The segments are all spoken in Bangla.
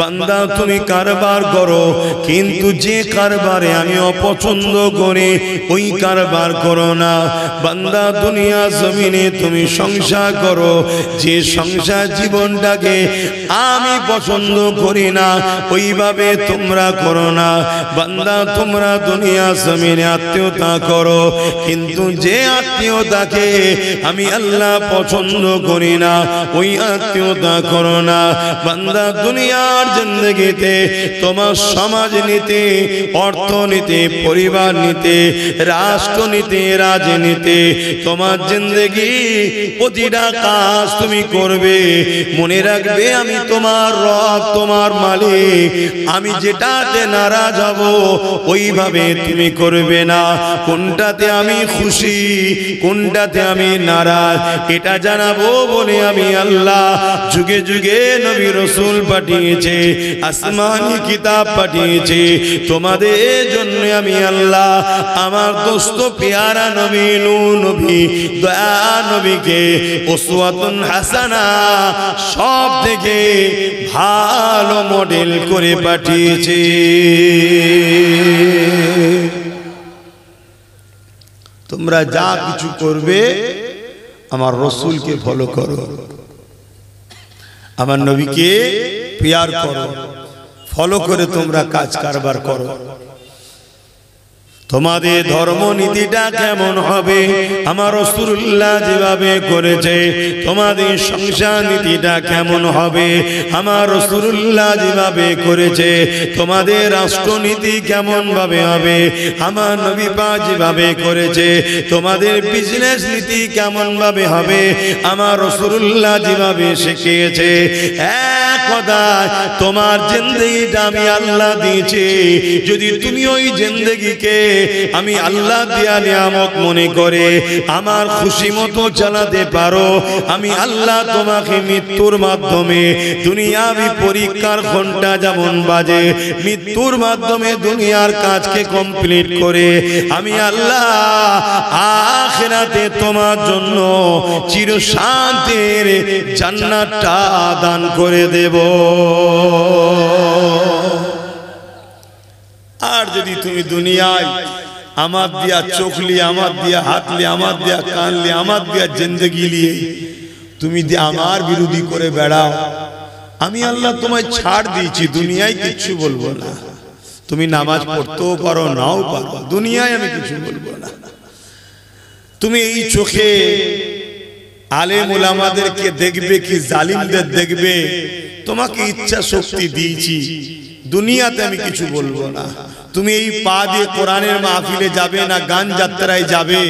বান্দা তুমি কারবার করো, কিন্তু যে কারবারে আমি অপছন্দ করি ওই কারবার করো না। বান্দা দুনিয়া জমিনে তুমি সংসার করো, যে সংসার জীবনটাকে আমি পছন্দ করি না ওইভাবে তোমরা করো না। বান্দা তোমরা দুনিয়া জমিনে আত্মীয়তা করো, কিন্তু যে আত্মীয়তাকে আমি আল্লাহ পছন্দ করি না ওই আত্মীয়তা করো না। বান্দা দুনিয়ার জিন্দেগিতে তোমার সমাজ নিতে, অর্থনীতি, পরিবার নিতে, রাষ্ট্রনীতি, রাজনীতি, তোমার জিন্দেগি প্রতিটা কাজ তুমি করবে। মনে রাখবে আমি তোমার রব, তোমার মালিক। আমি যেটাতে নারাজ হব ওইভাবে তুমি করবে না। কোনটাতে আমি খুশি, কোনটাতে আমি নারাজ, এটা জানাবো বলে আমি আল্লাহ যুগে যুগে নবী রাসূল পাঠিয়েছে, আসমানি কিতাব পাঠিয়েছে। তোমাদের জন্য আমি আল্লাহ আমার দোস্ত পেয়ারা নবী নূহ নবী, দয়া নবীকে উসওয়াতুন হাসানা সব থেকে ভালো মডেল করে পাঠিয়েছে। তোমরা যা কিছু করবে আমার রসুলকে ফলো করো, আমার নবীকে প্যার করো, ফলো করে তোমরা কাজ কারবার করো। তোমাদের ধর্মনীতিটা কেমন হবে আমার রাসূলুল্লাহ যেভাবে করেছে, তোমাদের সংসার নীতিটা কেমন হবে আমার রাসূলুল্লাহ যেভাবে করেছে, তোমাদের রাষ্ট্রনীতি কেমন ভাবে হবে আমার নবী পাক যেভাবে করেছে, তোমাদের বিজনেস নীতি কেমন ভাবে হবে আমার রাসূলুল্লাহ যেভাবে শিখিয়েছে। এক কথায় তোমার জিন্দেগিটা আমি আল্লাহ দিয়েছি, যদি তুমি ওই জিন্দেগিকে আমি আল্লাহ দিয়া নিয়ামত মনে করে আমার খুশি মতো চালাতে পারো, আমি আল্লাহ তোমাকে মৃত্যুর মাধ্যমে দুনিয়াবি পরীক্ষার ঘন্টা যেমন বাজে, মৃত্যুর মাধ্যমে দুনিয়ার কাজকে কমপ্লিট করে আমি আল্লাহ আখিরাতে তোমার জন্য চিরশান্তির জান্নাতটা দান করে দেব। আর যদি তুমি দুনিয়ায় আমার দিয়া চোখলি, আমার দিয়া হাতলি, আমার দিয়া কানলি, আমার দিয়া জিন্দেগি লিয়ে তুমি যে আমার বিরোধী করে বেড়াও, আমি আল্লাহ তোমায় ছাড় দিয়েছি, দুনিয়ায় কিচ্ছু বলবো না। তুমি নামাজ পড়তেও পারো, নাও পারো, দুনিয়ায় আমি কিছু বলবো না। তুমি এই চোখে আলেম ওলামাদেরকে দেখবে কি জালিমদের দেখবে, তোমাকে ইচ্ছা শক্তি দিয়েছি, দুনিয়াতে আমি কিছু বলবো না। তুমি এই পা দিয়ে কোরআনের মাহফিলে যাবে না, গান যাত্রায় যাবে,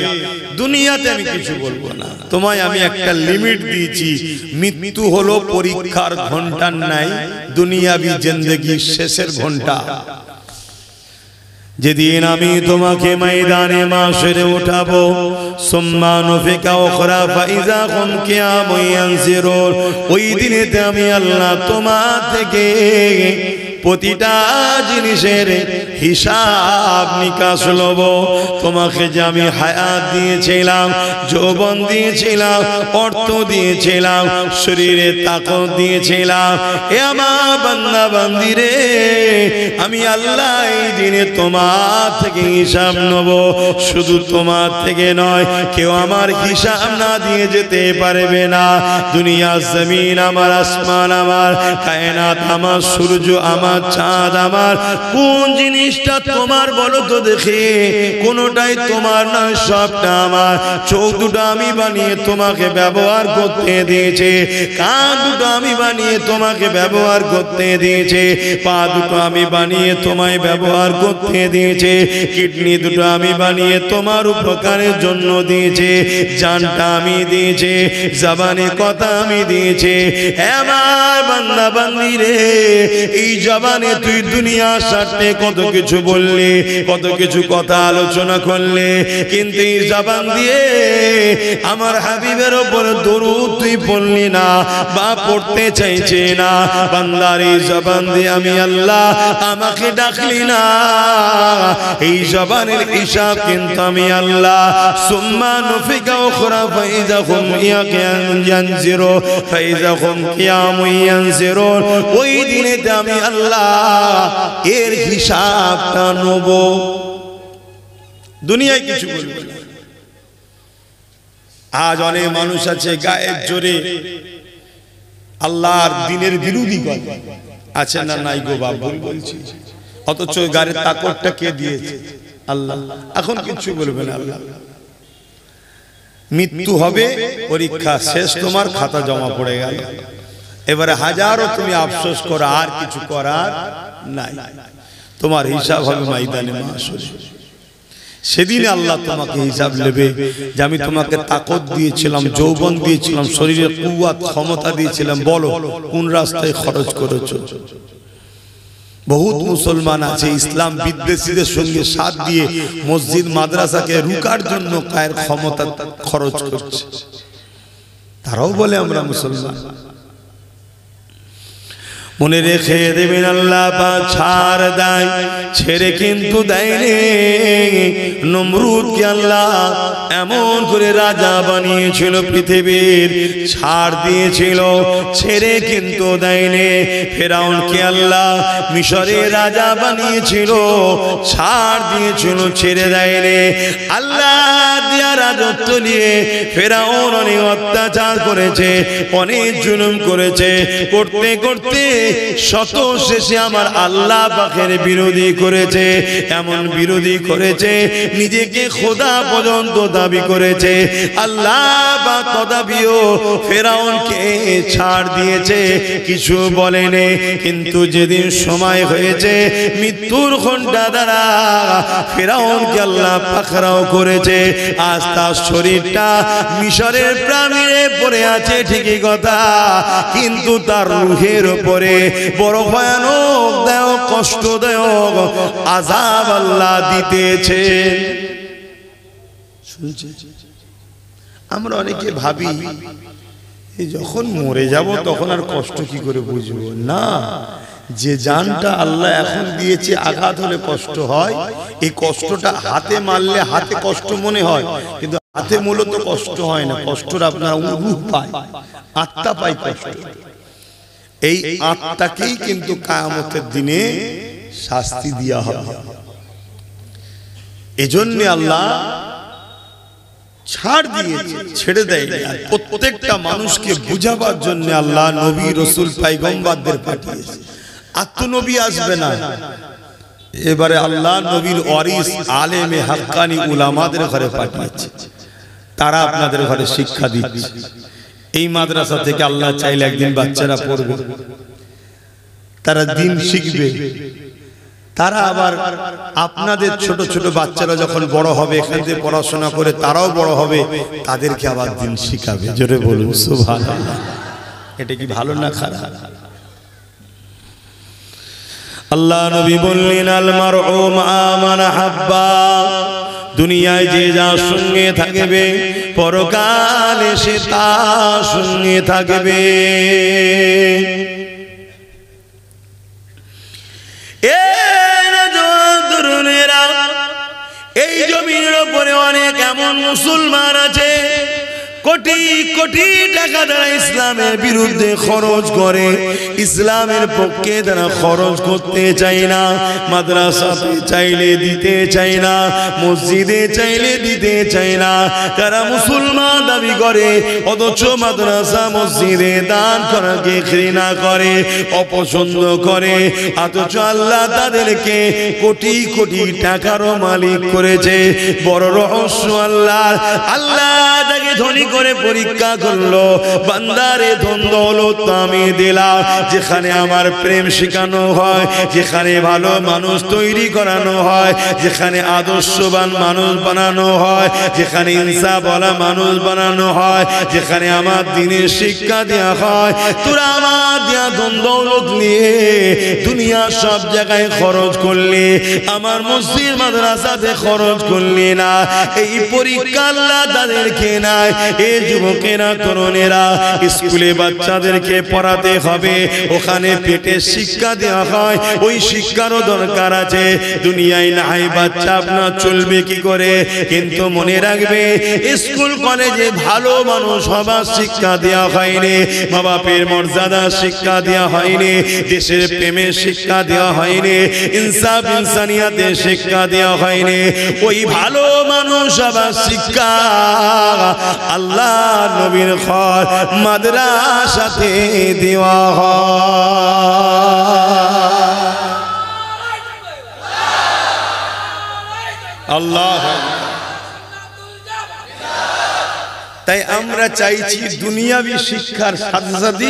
দুনিয়াতে আমি কিছু বলবো না। তোমায় আমি একটা লিমিট দিয়েছি, মৃত্যু হলো পরীক্ষার ঘন্টার নাই, দুনিয়াবি জিন্দেগির শেষের ঘন্টা। যেদিন আমি তোমাকে ময়দানে মাশরে উঠাবো, সুম্মা নুফিকা উখরা ফাইযা হুম কিয়ামুন ইয়ানজিরুন, ওই দিনেতে আমি আল্লাহ তোমার থেকে প্রতিটা জিনিসের হিসাব নিকাশ লব। তোমাকে যে আমি হায়াত দিয়েছিলাম, যৌবন দিয়েছিলাম, অর্থ দিয়েছিলাম, শরীরে তাকত দিয়েছিলাম, এ আমার বান্দা বান্দি রে, আমি আল্লাহ এই দিনে তোমার থেকে হিসাব নেব। শুধু তোমার থেকে নয়, কেউ আমার হিসাব না দিয়ে যেতে পারবে না। দুনিয়া জমিন আমার, আসমান আমার, কায়নাত আমার, সূর্য আমার, চাঁদ আমার, কোন জিনিসটা তোমার বলো তো দেখি? কোনটাই তোমার নয়, সবটা আমার। চোখ দুটো আমি বানিয়ে তোমাকে ব্যবহার করতে দিয়েছে, কান দুটো আমি বানিয়ে তোমাকে ব্যবহার করতে দিয়েছে, পা দুটো আমি বানিয়ে তোমায় ব্যবহার করতে দিয়েছে, কিডনি দুটো আমি বানিয়ে তোমার উপকারের জন্য দিয়েছে, জানটা আমি দিয়েছে, জবানে কথা আমি দিয়েছে। আমার বান্দা বান্দি রে, এই জবান জবানে তুই দুনিয়ার স্বার্থে কত কিছু বললি, কত কিছু কথা আলোচনা করলে, কিন্তু এই জবান দিয়ে আমার হাবিবের উপর দরুদ তুই পড়লি না বা পড়তে চাইছে না। বান্দার এই জবান দিয়ে আমি আল্লাহ আমাকে ডাকলি না, এই জবানের হিসাব কিন্তু আমি আল্লাহ সুম্মা নুফিকা উখরা ফাইজা হুম ইয়ানজিরু ফাইজা হুম কিয়ামুন ইয়ানজিরুন, ওই দিনেতে আমি আল্লাহ এর হিসাবটা নেব। দুনিয়ায় কিছু বলবে না। আজ অনেক মানুষ আছে গায়ের জোরে আল্লাহর দিনের বিরোধী করে আছে না নাই গো বাপ বলছি, অথচ গায়ের তাকতটা কে দিয়েছে? আল্লাহ। এখন কিছু বলবে না আল্লাহ। মৃত্যু হবে, পরীক্ষা শেষ, তোমার খাতা জমা পড়ে গেল, এবারে হাজারো তুমি আফসোস করো, আর কিছু করার নাই। তোমার হিসাব হবে ময়দানে মাশরে। সেদিনে আল্লাহ তোমাকে হিসাব নেবে যে আমি তোমাকে তাকত দিয়েছিলাম, যৌবন দিয়েছিলাম, শরীরে কুওয়াত ক্ষমতা দিয়েছিলাম, বলো কোন রাস্তায় খরচ করেছো? বহুত মুসলমান আছে ইসলাম বিদ্বেষীদের সঙ্গে সাথ দিয়ে মসজিদ মাদ্রাসাকে রুকার জন্য কায়ের ক্ষমতা খরচ করছে। তারাও বলে আমরা মুসলমান। মনে রেখে দেবেন আল্লাহ পাক ছাড় দেয়, ছেড়ে কিন্তু দেয়নি। নমরুদকে আল্লাহ এমন করে রাজা বানিয়েছিল পৃথিবীর, ছাড় দিয়েছিল, ছেড়ে কিন্তু দেয়নি। ফেরাউনকে আল্লাহ মিশরের রাজা বানিয়েছিল, ছাড় দিয়েছিল, ছেড়ে দেয়নি। আল্লাহ দিয়া রাজত্ব নিয়ে ফেরাউন অনেক অত্যাচার করেছে, অনেক জুলুম করেছে, করতে করতে শত শেষে আমার আল্লাহ পাকের বিরোধী করেছে, এমন বিরোধী করেছে নিজেকে খোদা পর্যন্ত দাবি করেছে। আল্লাহ পাক তদাবিও ফেরাউনকে ছাড় দিয়েছে, কিছু বলেনি। কিন্তু যেদিন সময় হয়েছে মৃত্যুর ঘণ্টা দ্বারা ফেরাউনকে আল্লাহ পাকড়াও করেছে। আজ তার শরীরটা মিশরের প্রাণীরে পড়ে আছে ঠিকই কথা, কিন্তু তার রূহের উপরে বড় ভয়ানক দায়ক কষ্টদায়ক আযাব আল্লাহ দিতেছে। আমরা অনেকে ভাবি যখন মরে যাব তখন আর কষ্ট কি করে বুঝবো না। যে জানটা আল্লাহ এখন দিয়েছে, আঘাত হলে কষ্ট হয়, এই কষ্টটা হাতে মারলে হাতে কষ্ট মনে হয়, কিন্তু হাতে মূলত কষ্ট হয় না। কষ্টটা আপনার রূহ পায়, আত্মা পায় কষ্ট। এই আত্মাকেই কিন্তু কিয়ামতের দিনে শাস্তি দেওয়া হবে। এজন্য আল্লাহ ছাড় দিয়েছে, ছেড়ে দেয়। আর প্রত্যেকটা মানুষকে বুঝাবার জন্য আল্লাহ নবী রাসূল পয়গম্বরদের পাঠিয়েছে। আত্মনবী আসবে না, এবারে আল্লাহ নবীর ওয়ারিস আলেমে হাক্কানি উলামাদের ঘরে পাঠিয়েছে। তারা আপনাদের ঘরে শিক্ষা দিচ্ছে। এই মাদ্রাসা থেকে আল্লাহ চাইলে একদিন বাচ্চারা পড়বে, তারা দিন শিখবে। তারা আবার আপনাদের ছোট ছোট বাচ্চারা যখন বড় হবে, এখান থেকে পড়াশোনা করে তারাও বড় হবে, তাদেরকে আবার দিন শিখাবে। জোরে বলুন সুবহানাল্লাহ। এটা কি ভালো না খারাপ? আল্লাহ নবী বললেন আল মারউ মা মান হাব্বা, দুনিয়ায় যে যার সঙ্গে থাকবে পরকালে সে তার সঙ্গে থাকবে। এই জমিনের উপরে অনেক এমন মুসলমান আছে কোটি কোটি টাকা তারা ইসলামের বিরুদ্ধে খরচ করে, ইসলামের পক্ষে তারা খরচ করতে চায় না। মাদ্রাসাতে চাইলে দিতে চায় না, মসজিদে চাইলে দিতে চায় না। তারা মুসলমান দাবি করে, অথচ মাদ্রাসা মসজিদে দান করাকে ঘৃণা করে, অপছন্দ করে। অথচ আল্লাহ তাদেরকে কোটি কোটি টাকারও মালিক করেছে। বড় রহস্য আল্লাহ, আল্লাহ তাকে ধনী করে পরীক্ষা করলো, বান্দারে ধন দৌলত আমি দিলাম, যেখানে আমার প্রেম শেখানো হয়, যেখানে ভালো মানুষ তৈরি করানো হয়, যেখানে আদর্শবান মানুষ বানানো হয়, যেখানে ইনসাফওয়ালা মানুষ বানানো হয়, যেখানে আমার দ্বীনের শিক্ষা দেওয়া হয়, তোরা আমার দেয়া ধন দৌলত নিয়ে দুনিয়া সব জায়গায় খরচ করলি, আমার মসজিদ মাদ্রাসাতে খরচ করলি না। এই পরীক্ষা আল্লাহ তাদেরকে নাই। এই যুবকেরা তরুণেরা স্কুলে বাচ্চাদেরকে পড়াতে হবে, ওখানে পেটে শিক্ষা দেওয়া হয়, ওই শিক্ষারও দরকার আছে। দুনিয়ায় নাই বাচ্চা আপনার চলবে কি করে? কিন্তু মনে রাখবে স্কুল কলেজে ভালো মানুষ হবার শিক্ষা দেওয়া হয়নি, মা বাপের মর্যাদা শিক্ষা দেওয়া হয়নি, দেশের প্রেমের শিক্ষা দেওয়া হয়নি, ইনসাফ ইনসানিয়াতের শিক্ষা দেওয়া হয়নি। ওই ভালো মানুষ হবার শিক্ষা আল্লাহ নবীর ঘর মাদ্রাসাতে দেওয়া হয়। আল্লাহ, তাই আমরা চাইছি দুনিয়াবি শিক্ষার সাথে সাথে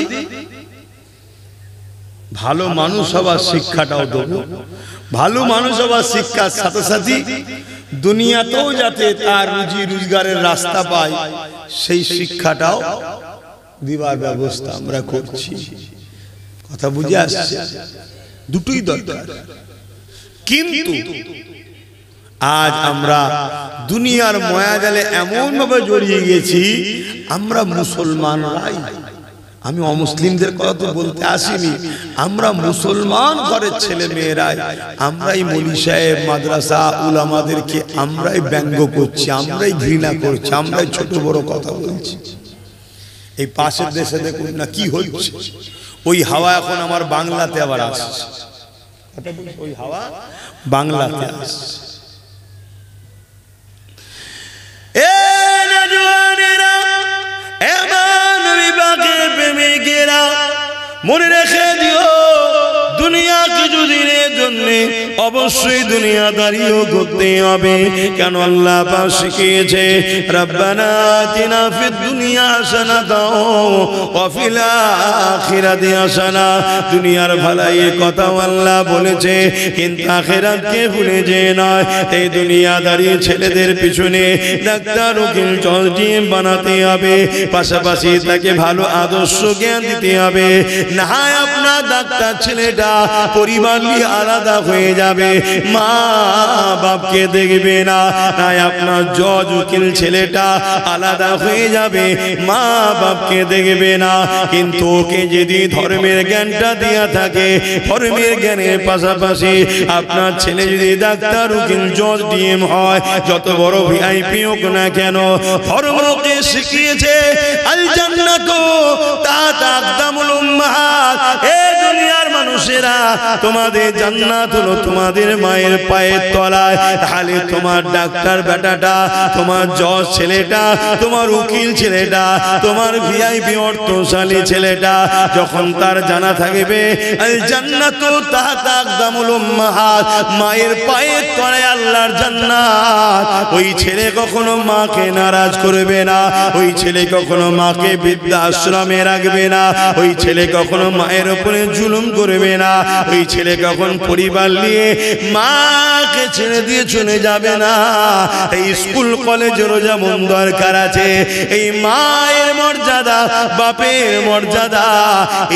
ভালো মানুষ হবার শিক্ষাটাও দেব। ভালো মানুষ হবার শিক্ষার সাথে সাথে দুনিয়াতেও যাতে তার রুজি রোজগারের রাস্তা পায় সেই শিক্ষাটাও দিবার ব্যবস্থা আমরা করছি। কথা বুঝে আসছে? দুটোই দরকার। কিন্তু আজ আমরা দুনিয়ার মায়াজালে এমন ভাবে জড়িয়ে গেছি, আমরা মুসলমানরাই, আমি অমুসলিমদের কথা তো বলতে আসিনি, আমরা মুসলমান ঘরের ছেলে মেয়েরাই, আমরাই মৌলী সাহেব মাদ্রাসা উলামাদেরকে আমরাই ব্যঙ্গ করছি, আমরাই ঘৃণা করছি, আমরাই ছোট বড় কথা বলছি। এই পাশের দেশে দেখুন না কি হচ্ছে, ওই হাওয়া এখন আমার বাংলাতে আবার আসছে। ওই হাওয়া বাংলাতে আসছে। মনে রেখে দিও, দুনিয়া কিছুদিনের জন্য অবশ্যই দুনিয়াদারিও করতে হবে। কেন আল্লাহ পাক শিখিয়েছে, রব্বানা আতিনা ফিদ দুনিয়া হাসানাতাও ওয়া ফিল আখিরাতি হাসানা। দুনিয়ার ভালাইয়ের কথাও আল্লাহ বলেছে, কিন্তু আখিরাতকে ভুলে যেও না। এই দুনিয়াদারি ছেলেদের পিছনে ডাক্তার উকিল জজ বানাতে হবে, পাশাপাশি তাকে ভালো আদর্শ জ্ঞান দিতে হবে। না হয় আপনার ডাক্তার ছেলেটা পরিবার নিয়ে আলাদা হয়ে যাবে, মা বাপকে দেখবে না। তাই আপনার জজ উকিল ছেলেটা আলাদা হয়ে যাবে, মা বাপকে দেখবে না। কিন্তু ওকে যদি ধর্মের জ্ঞানটা দেয়া থাকে, ধর্মের জ্ঞানের পাশাপাশি আপনার ছেলে যদি ডাক্তার উকিল জজ ডিএম হয়, যত বড় ভিআইপি হোক না কেন, ধর্মকে শিখিয়েছে আল জান্নাতু তাহতা আকদামুল উম্মাহাত। এই দুনিয়ার মানুষেরা, তোমাদের জান্নাত হলো তোমাদের মায়ের পায়ের তলায়। তাহলে তোমার ডাক্তার বেটাটা, তোমার জজ ছেলেটা, তোমার উকিল ছেলেটা, তোমার ভিআইপি অর্থশালী ছেলেটা যখন তার জানা থাকবে আল জান্নাতু তাহতা আকদামুল উম্মাহাত, মায়ের পায়ের তলায় আল্লাহর জান্নাত, ওই ছেলে কখনো মাকে নারাজ করবে না, ওই ছেলে কখনো মাকে বৃদ্ধাশ্রমে রাখবে না, ওই ছেলে কখনো মায়ের উপরে জুলুম করবে না, ওই ছেলে কখন পরিবার নিয়ে মাকে ছেড়ে দিয়ে চলে যাবে না। এই স্কুল কলেজেরও যেমন দরকার আছে, এই মায়ের মর্যাদা, বাপের মর্যাদা,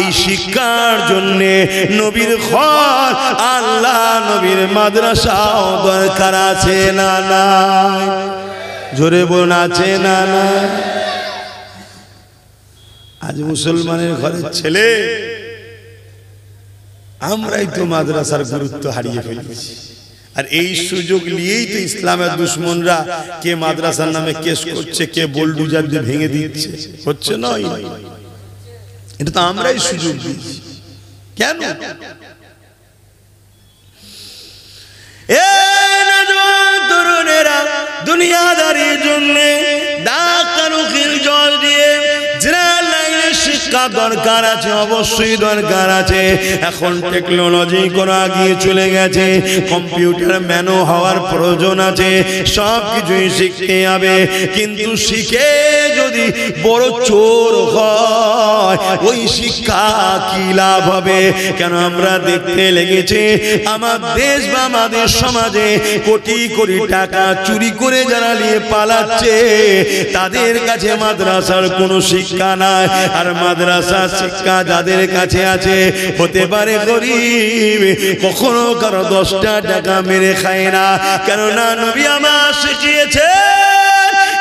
এই শিক্ষার জন্য নবীর ঘর, আল্লাহ নবীর মাদ্রাসাও দরকার আছে না না? জোরে বলুন, আছে না না? আজ মুসলমানের ঘরের ছেলে আমরাই তো মাদ্রাসার গুরুত্ব হারিয়ে ফেলেছি। আর এই সুযোগ নিয়েই তো ইসলামের দুশ্মনরা কে মাদ্রাসার নামে কেস করছে, কে বোলডুজার দিয়ে ভেঙে দিচ্ছে, হচ্ছে নয়? এটা তো আমরাই সুযোগ দিয়েছি। কেন? তরুণেরা দুনিয়াদারির জন্য ডাক্তার উকিল জজ দিয়ে শিক্ষা দরকার আছে, অবশ্যই দরকার আছে। এখন টেকনোলজি কোনো আগিয়ে চলে গেছে, কম্পিউটার ম্যানও হওয়ার প্রয়োজন আছে, সব কিছুই শিখতে হবে। কিন্তু শিখে যদি বড় চোর হয় ওই শিক্ষা কি লাভ হবে? কেন আমরা দেখতে লেগেছে আমার দেশ বা আমাদের সমাজে কোটি কোটি টাকা চুরি করে যারা নিয়ে পালাচ্ছে তাদের কাছে মাদ্রাসার কোনো শিক্ষা নাই। আর মাদ্রাসার শিক্ষা যাদের কাছে আছে হতে পারে গরিব, কখনো কারো 10টা টাকা মেরে খায় না। কেননা নবী আমার শিখিয়েছে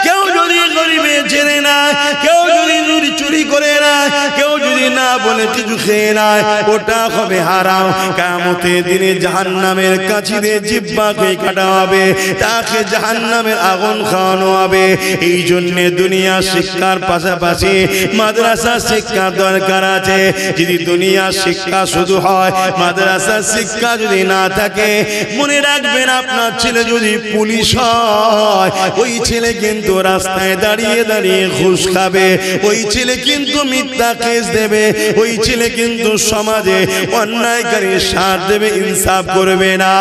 কেউ যদি গরিবে জেনে না, কেউ যদি চুরি করে না, কেউ যদি না বলে কিছু খেয়ে নেয় ওটা হবে হারাম। কিয়ামতের দিনে জাহান্নামের কাছিরে জিহ্বাকে কাটা হবে, তাকে জাহান্নামের আগুন খাওয়ানো হবে। এই জন্য দুনিয়া শিক্ষার পাশাপাশি মাদ্রাসা শিক্ষার দরকার আছে। যদি দুনিয়া শিক্ষা শুধু হয়, মাদ্রাসা শিক্ষা যদি না থাকে, মনে রাখবেন আপনার ছেলে যদি পুলিশ হয় ওই ছেলে কিন্তু রাস্তায় দাঁড়িয়ে দাঁড়িয়ে ঘুষ খাবে, ওই ছেলে কিন্তু মিথ্যা কেস দেবে, ওই ছেলে কিন্তু সমাজে অন্যায়কারী সাথ দেবে, ইনসাফ করবে না।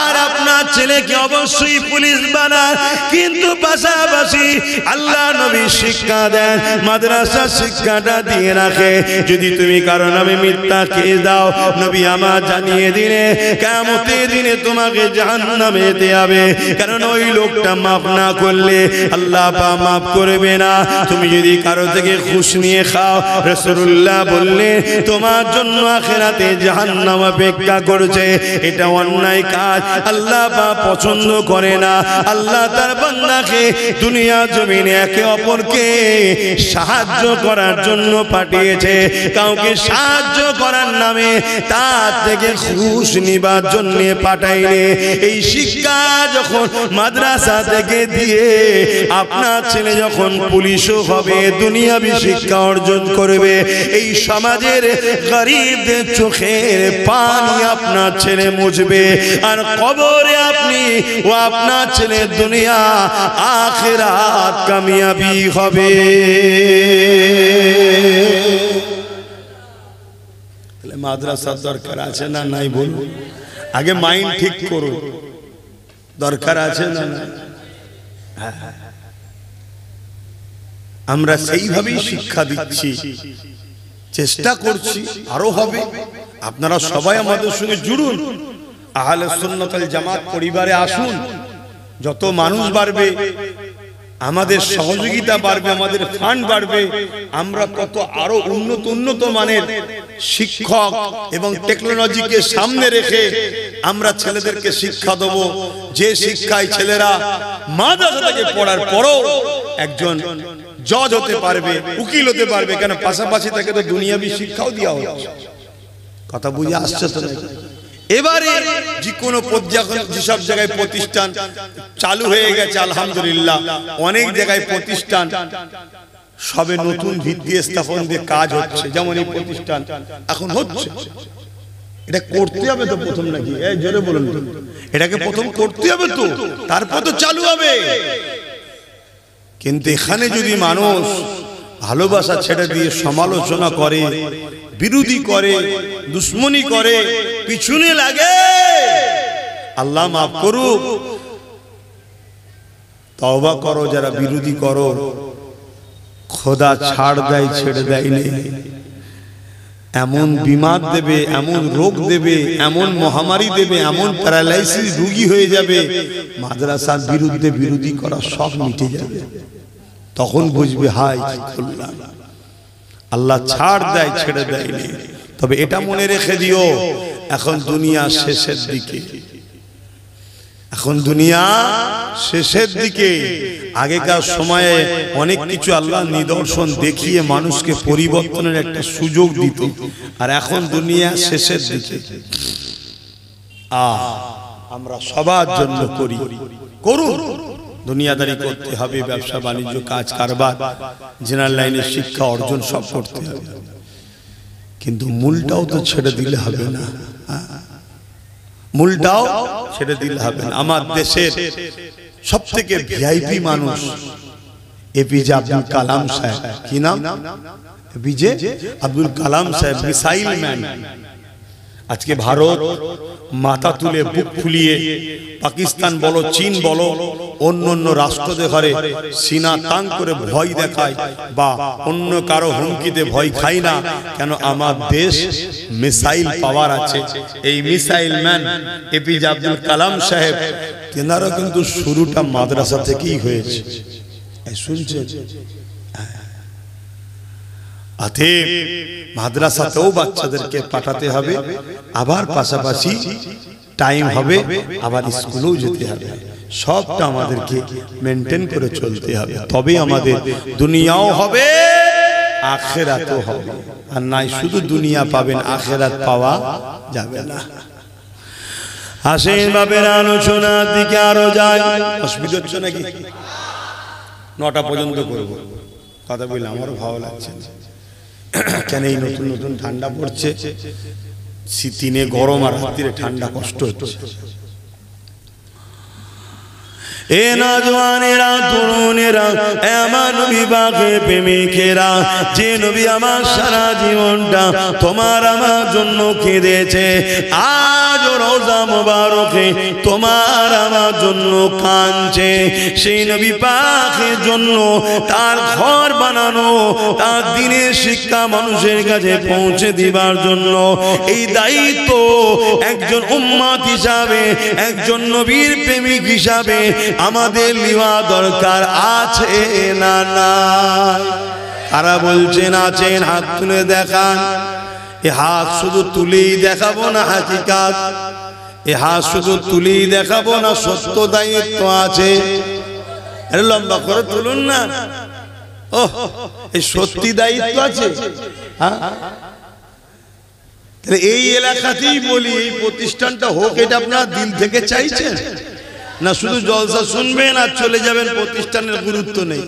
আর আপনার ছেলেকে অবশ্যই পুলিশ বানান, কিন্তু পাশাপাশি আল্লাহ নবী শিক্ষা দেন, মাদ্রাসা শিক্ষাটা দিয়ে রাখে। যদি তুমি কারো নামে মিথ্যা কেস দাও, নবী আমার জানিয়ে দিলে কিয়ামতের দিনে তোমাকে জাহান্নামে যেতে হবে। কারণ ওই লোকটা মাফ না করলে আল্লাহ মাফ করবে না। তুমি যদি কারো থেকে ঘুষ নিয়ে খাও, রাসূলুল্লাহ বললেন তোমার জন্য আখিরাতে জাহান্নাম অপেক্ষা করছে। এটা অন্যায় কাজ, আল্লাহ পছন্দ করে না। আল্লাহ তার বান্দাকে দুনিয়া জমিনে একে অপরকে সাহায্য করার জন্য পাঠিয়েছে। কাউকে সাহায্য করার নামে তার থেকে ঘুষ নিবার জন্য পাঠাইলে, এই শিক্ষা যখন মাদ্রাসা থেকে দিয়ে আপনার ছেলে যখন পুলিশও হবে, দুনিয়াবি শিক্ষা অর্জন করবে, এই সমাজের গরিবদের চোখের পানি আপনার ছেলে মুছবে। আর কবরে আপনি ও আপনার ছেলে দুনিয়া আখিরাত কামিয়াবি হবে। তাহলে মাদ্রাসার দরকার আছে না নাই বলুন? আগে মাইন্ড ঠিক করুন, দরকার আছে না? আমরা সেইভাবেই শিক্ষা দিচ্ছি, চেষ্টা করছি, আরো হবে। আপনারা সবাই আমাদের সঙ্গে জুড়ুন, আহলে সুন্নাত ওয়াল জামাত পরিবারে আসুন। যত মানুষ বাড়বে আমাদের সহযোগিতা বাড়বে, আমাদের ফান্ড বাড়বে, আমরা কত আরো উন্নত মানের শিক্ষক এবং টেকনোলজিকে সামনে রেখে আমরা ছেলেদেরকে শিক্ষা দেব, যে শিক্ষায় ছেলেরা মাদ্রাসা থেকে পড়ার পরও একজন জজ হতে পারবে, উকিল হতে পারবে। কেন? পাশাপাশি তাকে তো দুনিয়াবি শিক্ষাও দেওয়া হচ্ছে। কথা বুঝে আসছে তো? এবারে যে কোনো যেসব জায়গায় প্রতিষ্ঠান চালু হয়ে গেছে আলহামদুলিল্লাহ, অনেক জায়গায় প্রতিষ্ঠান সবে নতুন ভিত্তি স্থাপন দিয়ে কাজ হচ্ছে। যেমন এই প্রতিষ্ঠান এখন হচ্ছে, এটা করতে হবে তো প্রথম, নাকি? এই জোরে বলুন, এটাকে প্রথম করতে হবে তো, তারপর তো চালু হবে। কিন্তু এখানে যদি মানুষ ভালোবাসা ছেড়ে দিয়ে সমালোচনা করে, বিরোধী করে, দুশ্মনী করে, পিছনে লাগে, আল্লাহ মাফ করুক। তওবা করো যারা বিরোধী করো, খোদা ছাড় দেয়, ছেড়ে দেয় নেই। এমন বিমার দেবে, এমন রোগ দেবে, এমন মহামারী দেবে, এমন প্যারালাইসিস রোগী হয়ে যাবে, মাদ্রাসার বিরুদ্ধে বিরোধী করা সব মিটে যাবে। তখন বুঝবে হায় কি করলাম। আল্লাহ ছাড় দেয়, ছেড়ে দেয় নেই। তবে এটা মনে রেখে দিও, এখন দুনিয়া শেষের দিকে, এখন দুনিয়া শেষের দিকে। আগেকার সময়ে অনেক কিছু আল্লাহ নিদর্শন দেখিয়ে মানুষকে পরিবর্তনের একটা সুযোগ দিত, আর এখন দুনিয়া শেষের দিকে। আমরা সবার জন্য করি, করুন। দুনিয়াদারি করতে হবে, ব্যবসা বাণিজ্য, কাজ কারবার, জেনারেল লাইনের শিক্ষা অর্জন সব করতে হবে, কিন্তু মূলটাও তো ছেড়ে দিলে হবে না। মূলটাও ছেড়ে দিলে হবে না। আমার দেশের সব থেকে ভিআইপি মানুষ এপিজে আব্দুল কালাম সাহেব। কি নাম? এপিজে আব্দুল কালাম সাহেব, মিসাইল ম্যান। আজকে ভারত মাথা তুলে বুক ফুলিয়ে পাকিস্তান বলো চীন বলো অন্য অন্য রাষ্ট্রদের ঘরে সিনা তাং করে ভয় দেখায় বা অন্য কারো হুমকিতে ভয় খায় না কেন? আমার দেশ মিসাইল পাওয়ার আছে। এই missile man APJ Abdul Kalam সাহেব তেনারা কিন্তু শুরুটা মাদ্রাসা থেকেই হয়েছে। শুনছেন? অতএব মাদ্রাসাতেও বাচ্চাদেরকে পাঠাতে হবে, আবার পাশাপাশি টাইম হবে, আবার স্কুলেও যেতে হবে। সবটা আমাদেরকে মেনটেন করে চলতে হবে, তবে আমাদের দুনিয়াও হবে আখিরাতও হবে। আর নাই শুধু দুনিয়া পাবেন, আখিরাত পাওয়া যাবে না। আসেন বাবের আলোচনার দিকে আরো যায়। অসুবিধা হচ্ছে নাকি? 9টা পর্যন্ত করব কথা বললে আমারও ভালো লাগছে। কেন এই নতুন নতুন ঠান্ডা পড়ছে, দিনে গরম আর রাত্রিরে ঠান্ডা, কষ্ট হচ্ছে। এ নওজওয়ানেরা, তরুণেরা, আমার নবী পাকে প্রেমিকেরা, যে নবী আমার সারা জীবনটা তোমার আমার জন্য কেঁদেছে, আজ রোজা মোবারকে তোমার আমার জন্য কাঁদছে। সেই নবী পাকের জন্য তার ঘর বানানো, তার দিনের শিক্ষা মানুষের কাছে পৌঁছে দিবার জন্য এই দায়িত্ব একজন উম্মত হিসাবে, একজন নবীর প্রেমিক হিসাবে আমাদের নেওয়া দরকার আছে না নাই? কারা বলছেন আছেন? হাত তুলে দেখান। এ হাত শুধু তুলেই দেখাবো না হাকিকাত, এ হাত শুধু তুলেই দেখাবো না, সত্য দায়িত্ব আছে। আরে লম্বা করে তুলুন না। ও এই সত্যি দায়িত্ব আছে। হ্যাঁ, এই এলাকাতেই বলি এই প্রতিষ্ঠানটা হোক, এটা আপনারা দিল থেকে চাইছেন না? শুধু জলসা শুনবেন আর চলে যাবেন, প্রতিষ্ঠানের গুরুত্ব নেই।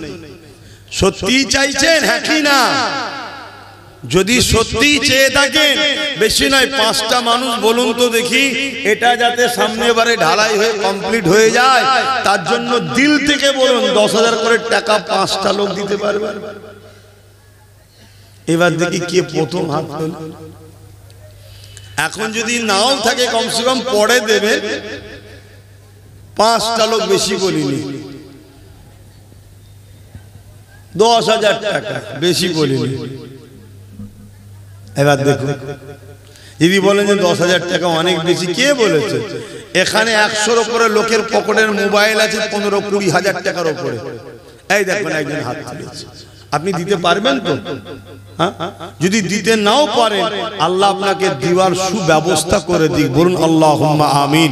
সত্যি চাইছেন? হ্যাঁ কি না? যদি সত্যি চেয়ে থাকেন, বেশি নয় 5টা মানুষ বলুন তো দেখি, এটা যাতে সামনে বারে ঢালাই হয়ে কমপ্লিট হয়ে যায়, তার জন্য দিল থেকে বলুন 10,000 করে টাকা 5টা লোক দিতে পারবে। এবার দেখি কে প্রথম হাত তোলে। এখন যদি নাও থাকে কমসে কম পরে দেবে। 5টা লোক, বেশি বলিনি, 10,000 টাকা, বেশি বলিনি। এবার দেখুন, যদি বলেন যে 10,000 টাকা অনেক বেশি, কে বলেছে? এখানে 100-র উপরে লোকের পকেটের মোবাইল আছে 15-20 হাজার টাকার উপরে। এই দেখুন একজন হাত তুলেছে। আপনি দিতে পারবেন তো? হ্যাঁ, যদি দিতে নাও পারেন, আল্লাহ আপনাকে দিবার সুব্যবস্থা করে দিক। বলুন আল্লাহুম্মা আমিন।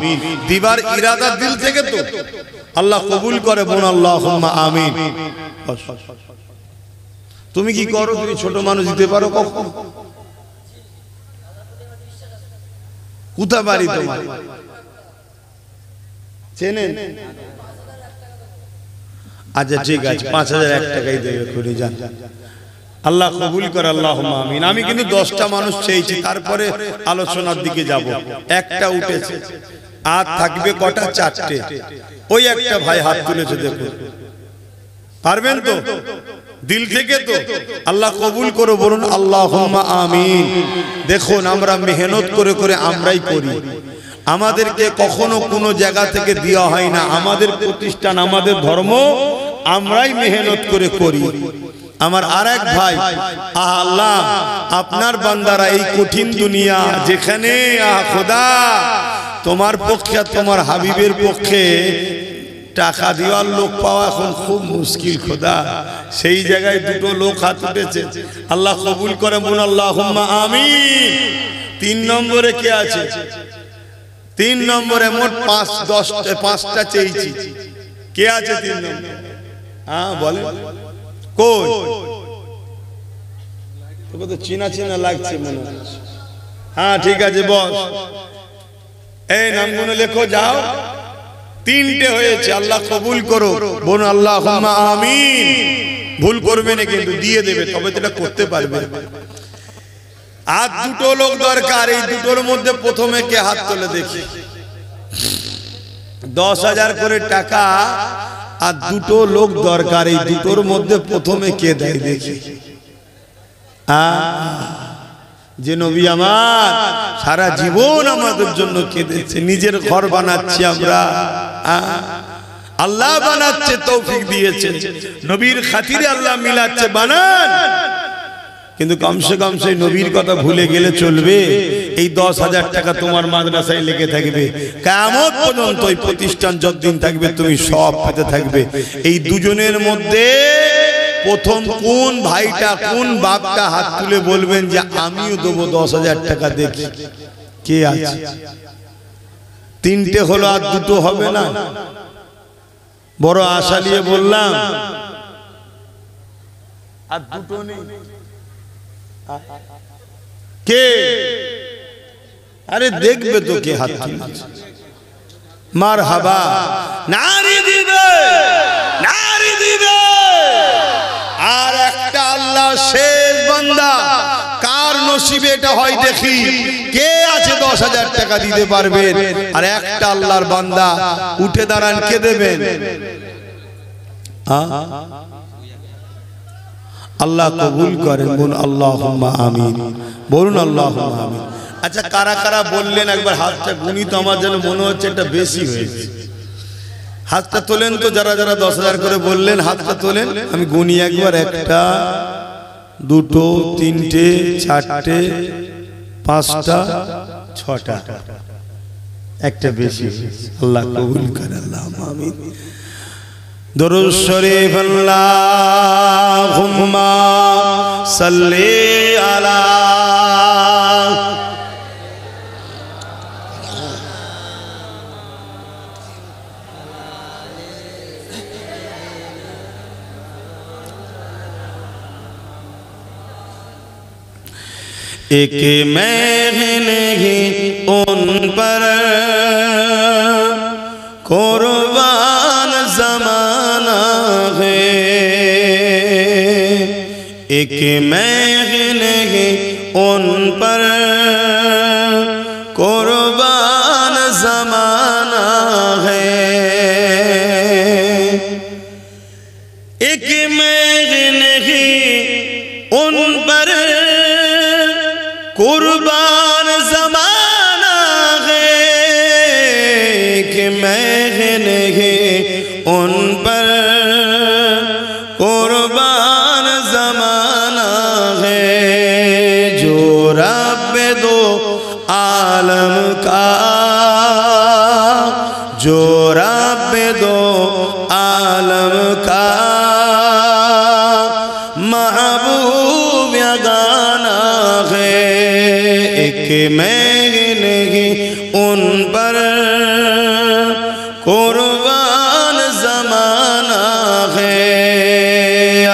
দিবার ইরাদা দিল থেকে তো আল্লাহ কবুল করে, বলুন আল্লাহুম্মা আমিন। তুমি কি করো? তুমি ছোট মানুষ, দিতে পারো কখন? কোথায় বাড়ি তোমার? চেনেন? আচ্ছা ঠিক আছে, 5,001 টাকাই দেবে, খুলে যান। আল্লাহ কবুল করে, আল্লাহুম্মা আমিন। আমি কিন্তু 10টা মানুষ চেয়েছি, তারপরে আলোচনার দিকে যাব। একটা উঠেছে, আর থাকবে কটা? 4টে। ওই একটা ভাই হাত তুলেছে, দেখুন। পারবেন তো? দিল থেকে তো? আল্লাহ কবুল করো, বলুন আল্লাহুম্মা আমিন। দেখুন, আমরা মেহনত করে করে আমরাই করি, আমাদেরকে কখনো কোনো জায়গা থেকে দেওয়া হয় না। আমাদের প্রতিষ্ঠান, আমাদের ধর্ম আমরাই মেহনত করে করি। আমার আরেক ভাই, আল্লাহ আপনার বান্দারা এই কঠিন দুনিয়া যেখানে খোদা তোমার পক্ষে, তোমার হাবিবের পক্ষে টাকা দেওয়ার লোক পাওয়া এখন খুব মুশকিল খোদা, সেই জায়গায় 2টো লোক হাত উঠেছে। আল্লাহ কবুল করে, বলুন আল্লাহুম্মা আমিন। 3 নম্বরে কে আছে? 3 নম্বরে মোট 5টা চেয়েছি। কে আছে 3 নম্বরে? হ্যাঁ বলেন, কই? তোকে তো চিনা চিনা লাগছে মনে হচ্ছে। হ্যাঁ ঠিক আছে, বস। এই নামগুলো লেখো, যাও। 3টে হয়েছে। আল্লাহ কবুল করো, বলুন আল্লাহুম্মা আমিন। ভুল করবে না কিন্তু, দিয়ে দেবে, তবে তো এটা করতে পারবে। আর 2টো লোক দরকার। এই 2টোর মধ্যে প্রথমে কে হাত তোলে দেখি? 10,000 করে টাকা আর 2টো লোক দরকার। এই 2টোর মধ্যে প্রথমে কে দেয় দেখি? যে নবী আমার সারা জীবন আমাদের জন্য কেঁদেছে, নিজের ঘর বানাচ্ছি আমরা, আল্লাহ বানাচ্ছে, তৌফিক দিয়েছে, নবীর খাতিরে আল্লাহ মিলাচ্ছে, বানান। কিন্তু কমসে কম সেই নবীর কথা ভুলে গেলে চলবে? এই 10,000 টাকা তোমার মাদ্রাসায় লেগে থাকবে, কিয়ামত পর্যন্ত এই প্রতিষ্ঠান যতদিন থাকবে তুমি সব পেতে থাকবে। এই দুজনের মধ্যে প্রথম কোন ভাইটা, কোন বাপটা হাত তুলে বলবেন যে আমিও দেবো 10,000 টাকা? দেখি কে আছে। তিনটে হলো, আর দুটো হবে না? বড় আশা নিয়ে বললাম, আর দুটো নেই। কে? আরে দেখবে তো কে হাত তুলেছে। মারহাবা, নারী দিবে, নারী দিবে। আর একটা আল্লাহ শেষ বান্দা, কার নসিবে এটা হয় দেখি, কে আছে 10,000 টাকা দিতে পারবেন? আর একটা আল্লাহর বান্দা উঠে দাঁড়ান, কে দেবেন? আল্লাহ কবুল করেন, বলুন আল্লাহুম্মা আমিন, বলুন আল্লাহুম্মা আমিন। আচ্ছা, কারা কারা বললেন একবার হাতটা গুনি তো, আমার যেন মনে হচ্ছে এটা বেশি হয়েছে। হাতটা তোলেন তো, যারা যারা 10,000 করে বললেন হাতটা তোলেন, আমি গুনি একবার। একটা, দুটো, তিনটে, চারটে, পাঁচটা, ছটা, একটা বেশি। আল্লাহ কবুল করেন, আল্লাহুম্মা আমিন। দরুদ শরীফ, আল্লাহুম্মা সাল্লি আলা एक मैं नहीं उन पर कुर्बान ज़माना है, एक मैं नहीं उन पर कुर्बान ज़माना है, एक मैं नहीं उन पर कुर्बान ज़माना है, कि मैं नहीं उन पर कुर्बान ज़माना है, जो रब दो आलम का, जो रब दो आलम का महबूब यगाना है, एक मैं नहीं उन पर कुर्बान ज़माना है।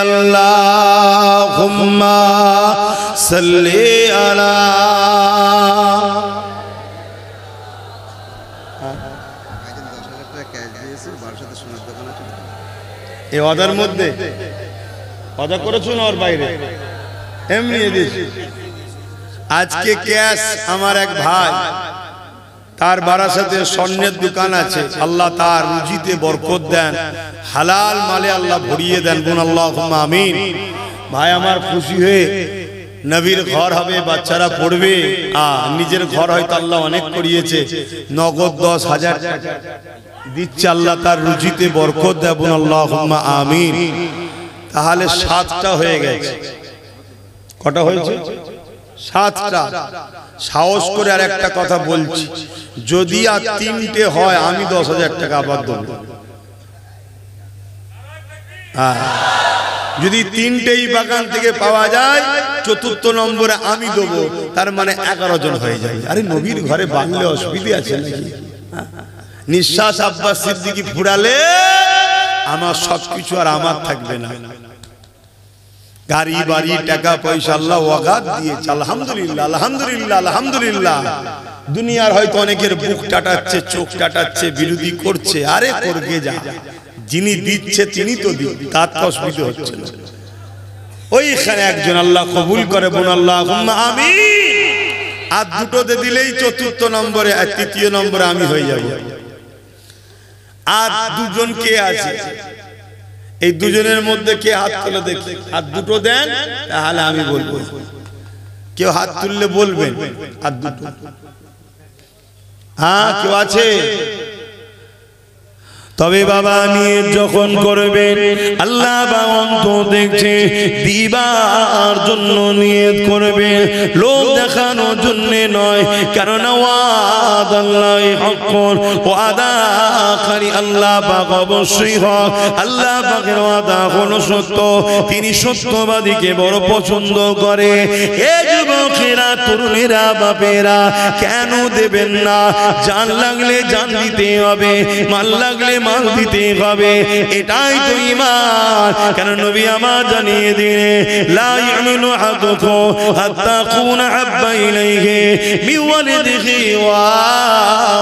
अल्लाहुम्मा सल्ली अला। এই অর্ডার মধ্যে অর্ডার করেছো না ওর বাইরে এমনি দিয়েছি। আজকে ক্যাশ আমার এক ভাই, তার বারাসাতে স্বর্ণের দোকান আছে, আল্লাহ তার রুজিতে বরকত দেন, হালাল মালে আল্লাহ ভরিয়ে দেন, বলুন আল্লাহুম্মা আমিন। ভাই আমার খুশি হয়ে নবীর ঘর হবে, বাচ্চারা পড়বে, নিজের ঘর হয়তো আল্লাহ অনেক করিয়েছে, নগদ 10,000 টাকা দিচ্ছে, আল্লাহ তার রুজিতে বরকত দেন, বলুন আল্লাহুম্মা আমিন। তাহলে 7টা হয়ে গেছে। কটা হয়েছে? 7টা। সাহস করে আর একটা কথা বলছি, যদি আর 3টে হয় আমি 10,000 টাকা আবার দেব। যদি 3টেই বাগান থেকে পাওয়া যায়, 4র্থ নম্বরে আমি দেবো, তার মানে 11 জন হয়ে যায়। আরে নবীর ঘরে বাংলে অসুবিধা আছে নাকি? নিঃশ্বাস আব্বাস সিদ্দিকী ফুরালে আমার সবকিছু আর আমার থাকবে না। গাড়ি বাড়ি টাকা পয়সা আল্লাহ ওয়াগাত দিয়েছে, আলহামদুলিল্লাহ আলহামদুলিল্লাহ আলহামদুলিল্লাহ। দুনিয়ার হয়তো অনেকের বুক টাটাচ্ছে, চোখ টাটাচ্ছে, বিরোধী করছে, আরে করবে যা, যিনি দিচ্ছে তিনি তো দিন, তার তো অসুবিধা হচ্ছে না। ওইখানে একজন আল্লাহ কবুল করে, বলুন আল্লাহুম্মা আমিন। আর দুটোতে দিলেই 4র্থ নম্বরে আর 3য় নম্বরে আমি হয়ে যাব। আর দুজন কে আছে? এই দুজনের মধ্যে কে হাত তুলে দেখি, আর দুটো দেন, তাহলে আমি বলবো। কেউ হাত তুললে বলবেন আর দুটো। হ্যাঁ, কেউ আছে? তবে বাবা নিয়ত যখন করবেন, আল্লাহ বা অন্তর দেখছে, দিবার জন্য নিয়ত করবে, লোক দেখানোর জন্য নয়। কারণ ওয়াদাল্লাহি হাক্কুন, ওয়াদা খালি আল্লাহ পাক অবশ্যই হক। আল্লাহ পাকের ওয়াদা হলো সত্য, তিনি সত্যবাদীকে বড় পছন্দ করে। এ যুবকেরা, তরুণেরা, বাপেরা, কেন দেবেন না? জান লাগলে জান দিতে হবে, মাল লাগলে মাল দিতে হবে, এটাই তো ঈমান। কেন নবী আমার জানিয়ে দিলে, লা ইয়ামিনু আহাদুকুম হাত্তা কুনা হাব্বা ইলাইহি মিন ওয়ালিদিহি ওয়া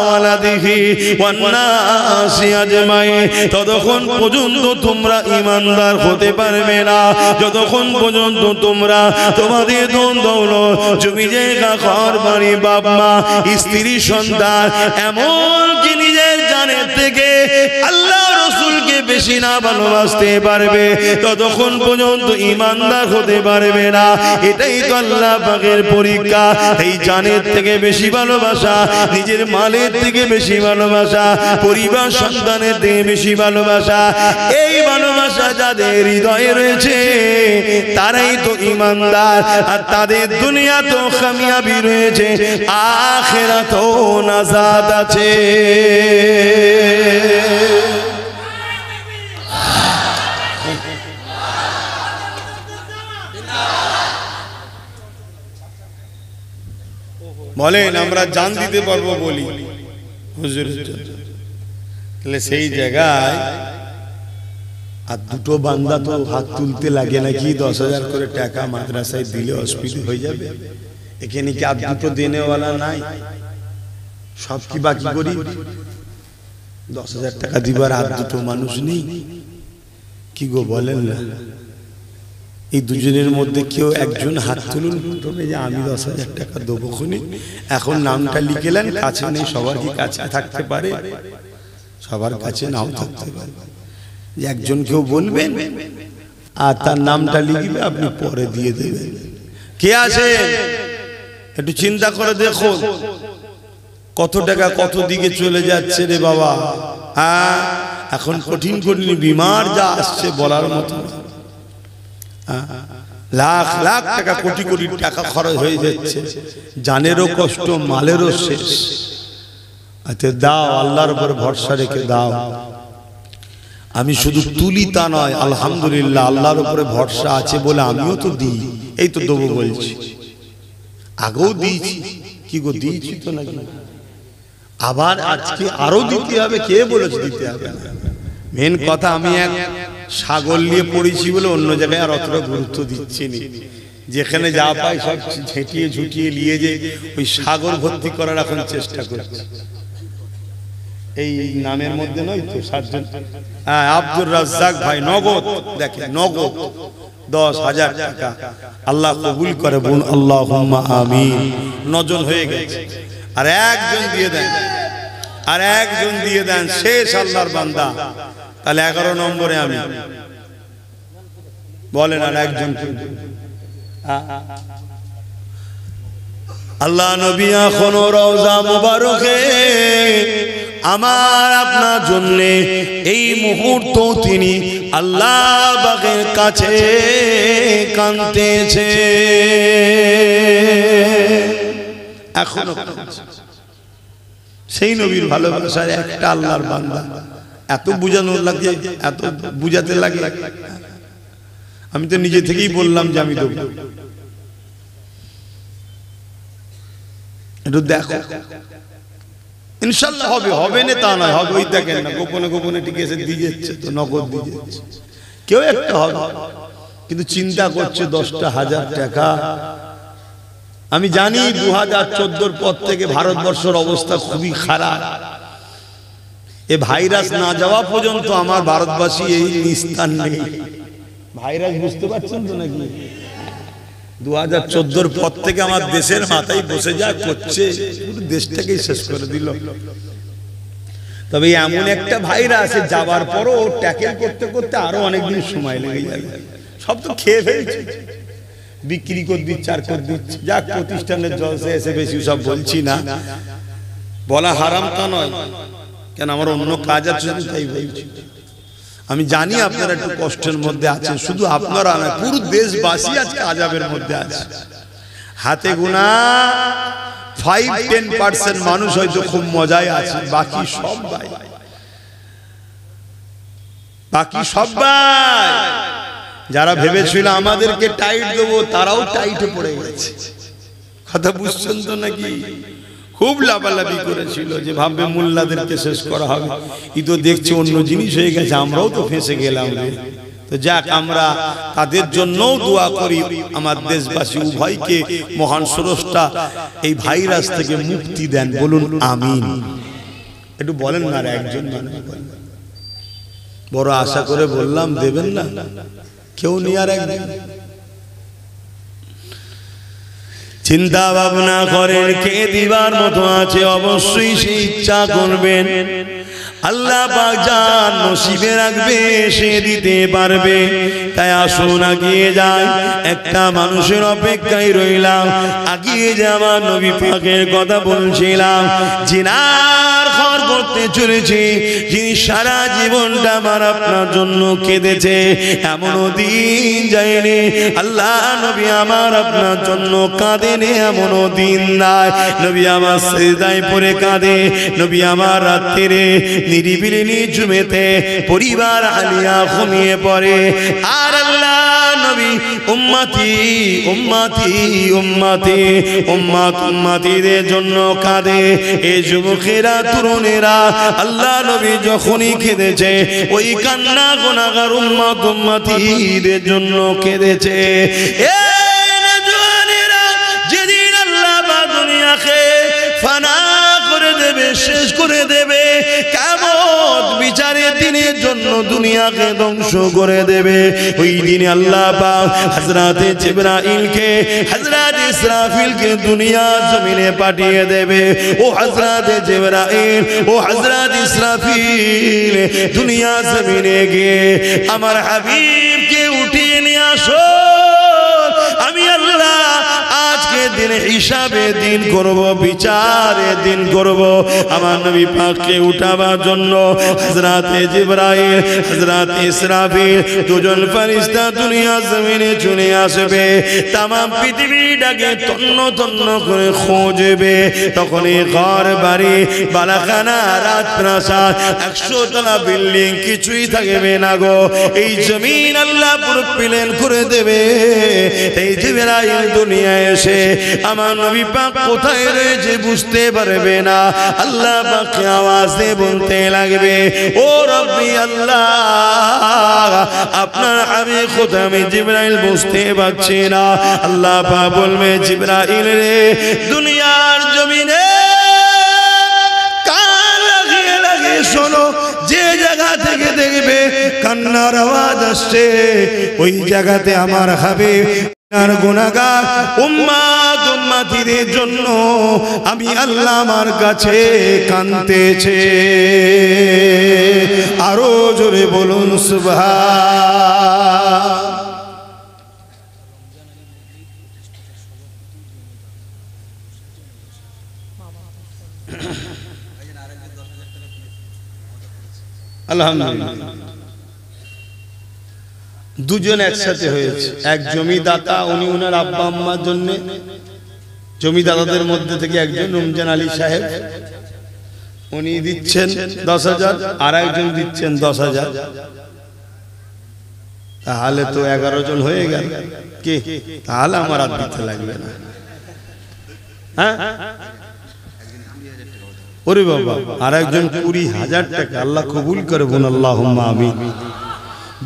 ওয়ালাদিহি ওয়ান নাসি আজমাইন। ততক্ষণ পর্যন্ত তোমরা ঈমানদার হতে পারবে না যতক্ষণ পর্যন্ত তোমরা তোমাদের ধন দৌলত, জমি জায়গা, ঘর বাড়ি, বাপ মা, স্ত্রী, সন্তান, এমনকি নিজের জানের থেকে আল্লাহ রাসূলকে বেশি না ভালোবাসতে পারবে, ততক্ষণ পর্যন্ত ঈমানদার হতে পারবে না। এটাই তো আল্লাহ পাকের পরীক্ষা। এই জানের থেকে বেশি ভালোবাসা, নিজের মালের থেকে বেশি ভালোবাসা, পরিবার সন্তানের থেকে বেশি ভালোবাসা, এই ভালোবাসা যাদের হৃদয়ে রয়েছে তারাই তো ঈমানদার। আর তাদের দুনিয়াতেও কামিয়াবি রয়েছে, আখিরাতেও নাজাত আছে। বলেন আমরা জান দিতে পারবো বলি হুজুর, তাহলে সেই জায়গায় আর দুটো বান্দা তো হাত তুলতে লাগে নাকি? 10,000 করে টাকা মাদ্রাসায় দিলে হসপিটাল হয়ে যাবে? এখানে কি আর দুটো দেনেওয়ালা নাই? সব কি বাকি করি? 10,000 টাকা দিবার আর দুটো মানুষ নেই? কি গো বলেন না? এই দুজনের মধ্যে কেউ একজন হাত তুলুন প্রথমে যে আমি 10,000 টাকা দেবো খুনি। এখন নামটা লিখেলেন, কাছে নেই। সবার কি কাছে থাকতে পারে? সবার কাছে নাও থাকতে পারে। একজন কেউ বলবেন আর তার নামটা লিখবে, আপনি পরে দিয়ে দেবেন। কে আছে একটু চিন্তা করে দেখো, কত টাকা কত দিকে চলে যাচ্ছে রে বাবা। হ্যাঁ, এখন কঠিন কঠিন বিমার যা আসছে বলার মতো। লাখ লাখ টাকা, কোটি কোটি টাকা খরচ হয়ে যাচ্ছে, জানেরও কষ্ট, মালেরও শেষ। আচ্ছা দাও, আল্লাহর উপর ভরসা রেখে দাও। আমি শুধু তুলি তা নয়, আলহামদুলিল্লাহ আল্লাহর উপরে ভরসা আছে বলে আমিও তো দিই। এই তো দেবো বলছি, আগেও দিয়েছি। কি গো দিয়েছি তো নাকি? আবার আজকে আরো দিতে হবে। কে বলেছে দিতে হবে না? মেন কথা, আমি এক সাগর নিয়ে পড়েছি বলে অন্য জায়গায় আর অতটা গুরুত্ব দিচ্ছি না। যেখানে যা পাই সব ঝেঁটিয়ে ঝুটিয়ে নিয়ে যে ওই সাগর ভর্তি করার এখন চেষ্টা করছি। এই নামের মধ্যে নয় তো 7 জন। হ্যাঁ, আব্দুর রাজ্জাক ভাই নগদ, দেখেন নগদ 10,000 টাকা। আল্লাহ কবুল করে বোন, আল্লাহুম্মা আমিন। 9 জন হয়ে গেছে, আর একজন দিয়ে দেন, আর একজন দিয়ে দেন, শেষ আল্লাহর বান্দা। তাহলে 11 নম্বরে আমি। বলেন আর একজন। আল্লাহ নবী এখনো রওজা মুবারকে আমার আপনার জন্য এই মুহূর্ত তিনি আল্লাহ পাকের কাছে কাঁদতেছে। এখনো সেই নবীর ভালোবাসার একটা আল্লাহর বান্দা। এত বুঝানোর লাগে, এত বুঝাতে লাগে। আমি তো নিজে থেকেই বললাম যে আমি দেব। একটু দেখো, ইনশাল্লাহ হবে। হবে না তা নয়, হবে। ওই দেখেন না, গোপনে গোপনে ঠিক এসে দিয়ে যাচ্ছে, তো নগদ দিয়ে যাচ্ছে। কেউ একটা হবে, কিন্তু চিন্তা করছে 10,000 টাকা। আমি জানি 2014 পর থেকে ভারতবর্ষের অবস্থা খুবই খারাপ। এ ভাইরাস না যাওয়া পর্যন্ত আমার ভারতবাসী এই নিস্তার নেই। ভাইরাস বুঝতে পারছেন তো নাকি? 2014 পর থেকে আমার দেশের মাথায় বসে যা করছে, পুরো দেশটাকেই শেষ করে দিল। তবে এমন একটা ভাইরাস যাবার পরও ট্যাকেল করতে করতে আরো অনেকদিন সময় লেগে যাবে। সব তো খেয়ে ফেলছে। বিক্রি করে দিচ্ছে আর করে দিচ্ছে। যাক, প্রতিষ্ঠানের জলসে এসে বেশি সব বলছি না, বলা হারাম তা নয়, কেন আমার অন্য কাজ আছে তাই বলছি। আমি জানি আপনারা একটু কষ্টের মধ্যে আছেন, শুধু আপনারা না, পুরো দেশবাসী আজকে আযাবের মধ্যে আছে। হাতে গোনা 5-10% মানুষ হয়তো খুব মজায় আছে, বাকি সবাই যারা ভেবেছিল আমাদেরকে টাইট দেবো তারাও টাইটে পড়ে গেছে। কথা বুঝছেন তো নাকি? খুব লাফালাফি করেছিল যে ভাববে মোল্লাদেরকে শেষ করা হবে, ই তো দেখছি অন্য জিনিস হয়ে গেছে, আমরাও তো ফেঁসে গেলাম রে। তো যাক, আমরা তাদের জন্যও দোয়া করি, আমার দেশবাসী উভয়কে মহান স্রষ্টা এই ভাইরাস থেকে মুক্তি দেন, বলুন আমিন। একটু বলেন না, একজন বড় আশা করে বললাম, দেবেন না কেউ নিয়ে। আর একদিন চিন্তা ভাবনা করেন কে দিবার মতো আছে, অবশ্যই সে ইচ্ছা করবেন, আল্লাহ পাক যার নসিবে রাখবে সে দিতে পারবে। তাই আসুন আগিয়ে যায়, একটা মানুষের অপেক্ষায় রইলাম, আগিয়ে যাওয়া নবী পাকের কথা বলছিলাম, জিনার ঘর করতে চলেছে, যিনি সারা জীবনটা আমার আপনার জন্য কেঁদেছে, এমনও দিন যায়নি আল্লাহ নবী আমার আপনার জন্য কাঁদেনি, এমনও দিন নাই নবী আমার সিজদায় পড়ে কাঁদে, নবী আমার রাত্রিরে নিরিবিলি নিঝুমেতে পরিবার আলিয়া ঘুমিয়ে পড়ে, আর আল্লাহ নবী উম্মতি উম্মতি উম্মতি উম্মত উম্মতিদের জন্য কাঁদে। এই যুবকেরা তরুণেরা আল্লাহ নবী যখনই কেঁদেছে, ওই কান্না গুনাহগার উম্মত উম্মতিদের জন্য কেঁদেছে। যেদিন আল্লাহ বা দুনিয়াকে ফানা করে দেবে, শেষ করে দেবে, কিয়ামত বিচারের দিনের জন্য দুনিয়াকে ধ্বংস করে দেবে, ওই দিনে আল্লাহ পাক হযরতে জিবরাইলকে হযরত ইসরাফিলকে দুনিয়া জমিনে পাঠিয়ে দেবে। ও হযরত জিবরাইল, ও হযরত ইসরাফিল, দুনিয়া জমিনে গিয়ে আমার হাবিবকে উঠিয়ে নিয়ে আসো, আমি আল্লাহ আজকে দিন হিসাবে দিন করব, বিচারে দিন করব। আমার নবী পাককে উঠাবার জন্য হযরতে জিবরাইল হযরত ইসরাফিল দুজন ফেরেশতা দুনিয়া জমিনে চলে আসবে, तमाम পৃথিবীটাকে তন্ন তন্ন করে খুঁজবে। তখন এই ঘর বাড়ি বালাখানা রাজপ্রাসাদ 100 তলা বিল্ডিং কিছুই থাকবে না গো, এই জমিন আল্লাহ পুরো প্লেন করে দেবে। এই জিবরাইল দুনিয়ায় এসে আমার নবী পাক কোথায় রয়েছে বুঝতে পারবে না, আল্লাহ পাককে আওয়াজ দিয়ে বলতে লাগবে, ও রব্বি আল্লাহ, আপনার হাবিব কোথায়, আমি জিবরাইল বুঝতে পারছি না। আল্লাহ পাক বলবে, জিবরাইল রে, দুনিয়ার জমিনে কান লাগিয়ে লাগিয়ে শোনো, যে জায়গা থেকে দেখবে কান্নার আওয়াজ আসছে, ওই জায়গাতে আমার হাবিব আর গুনাহগার উম্মত উম্মতিদের জন্য আমি আল্লাহ আমার কাছে কাঁদতেছে। আরো জোরে বলুন সুবহান। আলহামদুলিল্লাহ, দুজন একসাথে হয়েছে। এক জমিদাতা, উনি ওনার আব্বা আম্মার জন্য, জমিদাতাদের মধ্যে থেকে একজন রমজান আলী সাহেব, উনি দিচ্ছেন 10,000, আর একজন দিচ্ছেন 10,000, তাহলে তো 11 জন হয়ে গেল। কি তাহলে আমার আর দিতে লাগবে না? হ্যাঁ, ওরে বাবা, আর একজন 20,000 টাকা। আল্লাহ কবুল করে, বোন আল্লাহুম্মা আমিন।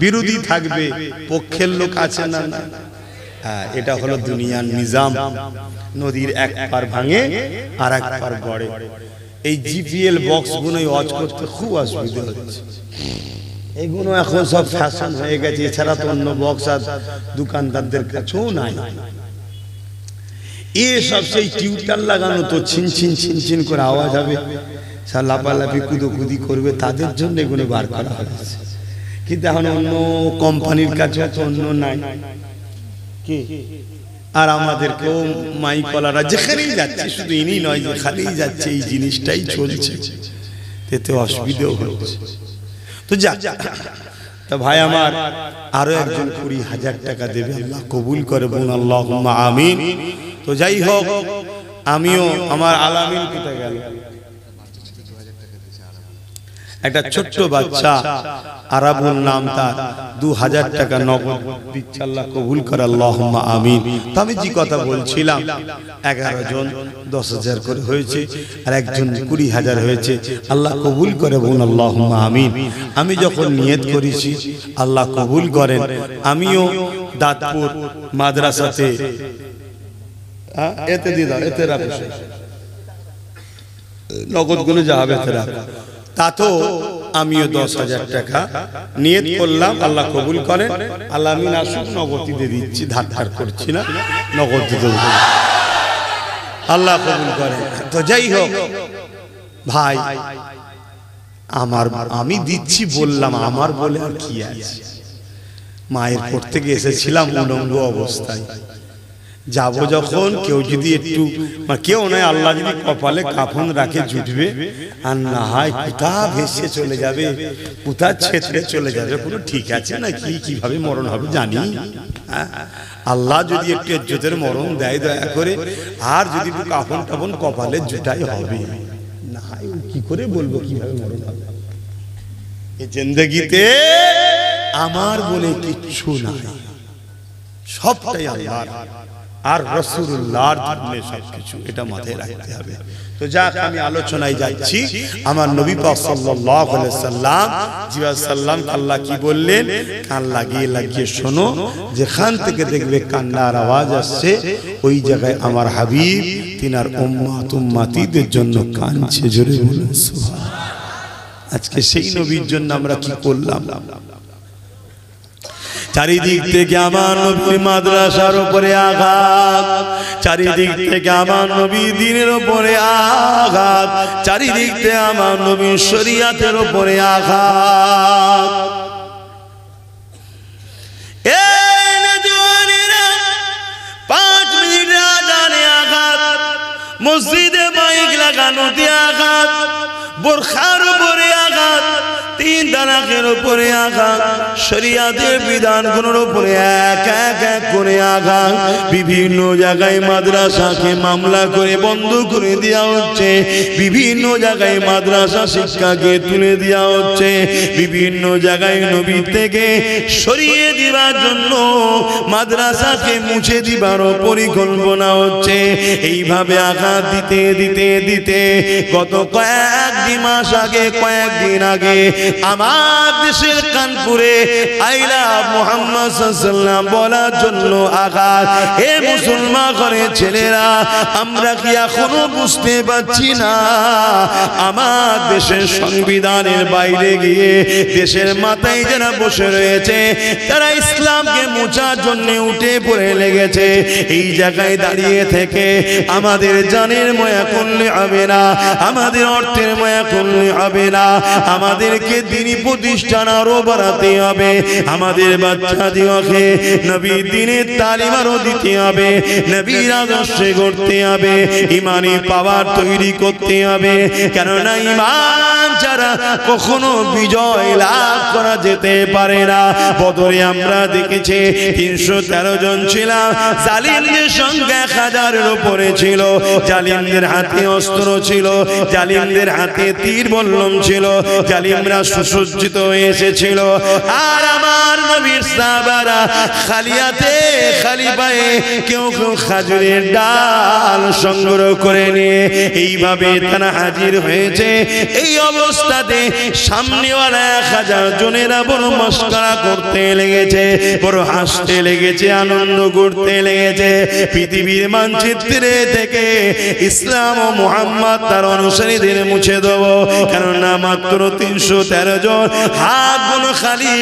বিরোধী থাকবে, পক্ষের লোক আছে না? হ্যাঁ, এটা হলো দুনিয়ার নিজাম। নদীর এক পার ভাঙে আর এক পার গড়ে। এই জিপিএল বক্স গুলোই ওয়াজ করতে খুব অসুবিধা হচ্ছে। এগুলো এখন সব ফ্যাশন হয়ে গেছে, এছাড়া তো অন্য বক্স আর দোকানদারদের কাছেও নাই। এসব সেই টিউটার লাগানো, তো ছিন ছিন ছিন ছিন করে আওয়াজ হবে, লাফালাফি কুদোকুদি করবে, তাদের জন্য এগুলো বার করা হয়েছে। কিন্তু এখন অন্য কোম্পানির কাছে অন্য নাই। কি আর আমাদেরকেও মাইকলারা যেখানেই যাচ্ছে, শুধু ইনি নয়, যে খালিই যাচ্ছে এই জিনিসটাই চলছে, এতে অসুবিধাও হচ্ছে। তো যা তা ভাই আমার আরো একজন 20,000 টাকা দেবে, আল্লাহ কবুল করে বলুন আল্লাহুম্মা আমিন। তো যাই হোক, আমিও আমার আলামিন কোথায় গেল, একটা ছোট্ট বাচ্চা আরাবুল নাম, তার 2,000 টাকা নগদ দিচ্ছে, আল্লাহ কবুল করে আল্লাহুম্মা আমিন। তো আমি যে কথা বলছিলাম, 11 জন 10,000 করে হয়েছে, আর একজন 20,000 হয়েছে, আল্লাহ কবুল করে বলুন আল্লাহুম্মা আমিন। আমি যখন নিয়ত করেছি আল্লাহ কবুল করেন, আমিও দাঁতপুর মাদ্রাসাতে এতে দিয়ে দাও, এতে রাখো, নগদ গুলো যা হবে এতে রাখো, তাতেও আমিও 10,000 টাকা নিয়ত করলাম, আল্লাহ কবুল করেন। আল্লাহ আমিন আসুক, নগদ দিয়ে দিচ্ছি, ধার ধার করছি না, নগদ দিতে আল্লাহ কবুল করেন। তো যাই হোক ভাই আমার, আমি দিচ্ছি বললাম, আমার বলে আর কি আছে, মায়ের পর থেকে এসেছিলাম উলঙ্গ অবস্থায়, যাব যখন কেউ যদি একটু, কেউ নয়, আল্লাহ যদি কপালে কাফন রাখে জুটবে, আর না হয় কোথা ভেসে চলে যাবে, কোথা ছেড়ে চলে যাবে, কোনো ঠিক আছে না কি, কিভাবে মরণ হবে জানি। আল্লাহ যদি একটু ইজ্জতের মরণ দেয় দয়া করে, আর যদি একটু কাফন টাফন কপালে জুটাই হবে, না হয় কি করে বলবো কিভাবে মরণ হবে। এই জিন্দেগিতে আমার বলে কিচ্ছু নাই, সবটাই আল্লাহর আর রাসূলুল্লাহর জন্য সবকিছু, এটা মাথায় রাখতে হবে। তো যাক, আমি আলোচনায় যাচ্ছি। আমার নবী পাক সাল্লাল্লাহু আলাইহি সাল্লাম আল্লাহ কি বললেন, কান লাগিয়ে লাগিয়ে শোনো, যেখান থেকে দেখবে কান্নার আওয়াজ আসছে, ওই জায়গায় আমার হাবিব তিনার উম্মতিদের জন্য কাঁদছে, জোরে বলুন সুবহানাল্লাহ। আজকে সেই নবীর জন্য আমরা কি করলাম, চারিদিক থেকে আমার নবী মাদ্রাসার উপরে আঘাত, চারিদিক থেকে আমার নবী দ্বীনের উপরে আঘাত, চারিদিক থেকে আমার নবী শরীয়তের উপরে আঘাত। এই নজওয়ানেরা 5 মিনিট আজানে আঘাত, মসজিদে মাইক লাগানোতে আঘাত, বোরখার উপরে আঘাত, 3 তালাকের উপরে আঘাত, শরিয়াতের বিধানগুলোর উপরে এক এক করে আঘাত। বিভিন্ন জায়গায় মাদ্রাসাকে মামলা করে বন্ধ করে দেওয়া হচ্ছে, বিভিন্ন জায়গায় মাদ্রাসা শিক্ষাকে তুলে দেওয়া হচ্ছে, বিভিন্ন জায়গায় নবী থেকে সরিয়ে দেওয়ার জন্য মাদ্রাসাকে মুছে দিবার পরিকল্পনা হচ্ছে। এইভাবে আঘাত দিতে দিতে দিতে গত কয়েকদিন মাস আগে, কয়েকদিন আগে আমার দেশের কানপুরে আইলা মুহাম্মদ সাল্লাল্লাহু আলাইহি ওয়াসাল্লাম বলার জন্য আঘাত। হে মুসলমান ঘরের ছেলেরা, আমরা কি এখনো বুঝতে পারছি না আমার দেশের সংবিধানের বাইরে গিয়ে দেশের মাথায় যারা বসে রয়েছে তারা ইসলামকে মোছার জন্য উঠে পড়ে লেগেছে। এই জায়গায় দাঁড়িয়ে থেকে আমাদের জানের মায়া করলে হবে না, আমাদের অর্থের মায়া করলে হবে না, আমাদেরকে দ্বীনি প্রতিষ্ঠান আরো বাড়াতে হবে, আমাদের বাচ্চাদিওকে নবীর দ্বীনের তালিম আরো দিতে হবে, নবীর আদর্শে গড়তে হবে, ইমানি পাওয়ার তৈরি করতে হবে। কেননা ইমান ছাড়া কখনো বিজয় লাভ করা যেতে পারে না। বদরে আমরা দেখেছি 313 জন ছিলাম, জালিমদের সংখ্যা 1000-এর উপরে ছিল, জালিমদের হাতে অস্ত্র ছিল, জালিমদের হাতে তীর বল্লম ছিল, জালিমরা সুসজ্জিত হয়ে এসেছিল। আর আমার নবীর সাহাবারা খালি হাতে খালি পায়ে, কেউ কেউ খাজুরের ডাল সংগ্রহ করে নিয়ে এইভাবে তারা হাজির হয়েছে। এই অবস্থাতে সামনেওয়ালা 1000 জনেরা বড় মস্করা করতে লেগেছে, বড় হাসতে লেগেছে, আনন্দ করতে লেগেছে। পৃথিবীর মানচিত্রে থেকে ইসলাম ও মুহাম্মদ তার অনুসারীদের মুছে দেব, কেননা মাত্র 313 জন হাতগুলো খালি,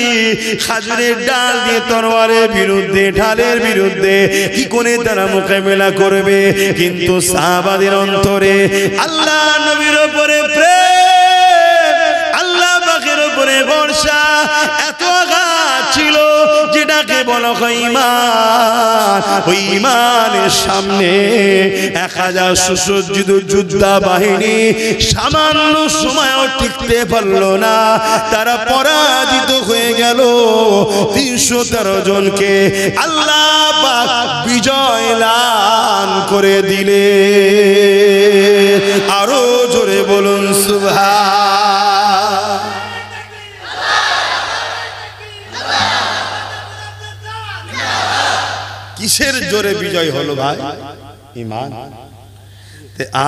খাজুরের ডাল দিয়ে তরবারের বিরুদ্ধে, ঢালের বিরুদ্ধে কি করে তারা মোকাবেলা করবে? কিন্তু সাহাবাদের অন্তরে আল্লাহ নবীর উপরে প্রেম, আল্লাহ পাকের উপরে ভরসা এত আঘাত ছিল যেটা যেটাকে বলা হয় ঈমান, ওই ঈমানের সামনে 1000 সুসজ্জিত যোদ্ধা বাহিনী সামান্য সময়ও টিকতে পারল না, তারা পরাজিত হয়ে গেল। 313 জনকে আল্লাহ পাক বিজয় লাভ করে দিলে। আরো জোরে বলুন সুবহান। কিসের জোরে বিজয় হলো ভাই? ঈমান।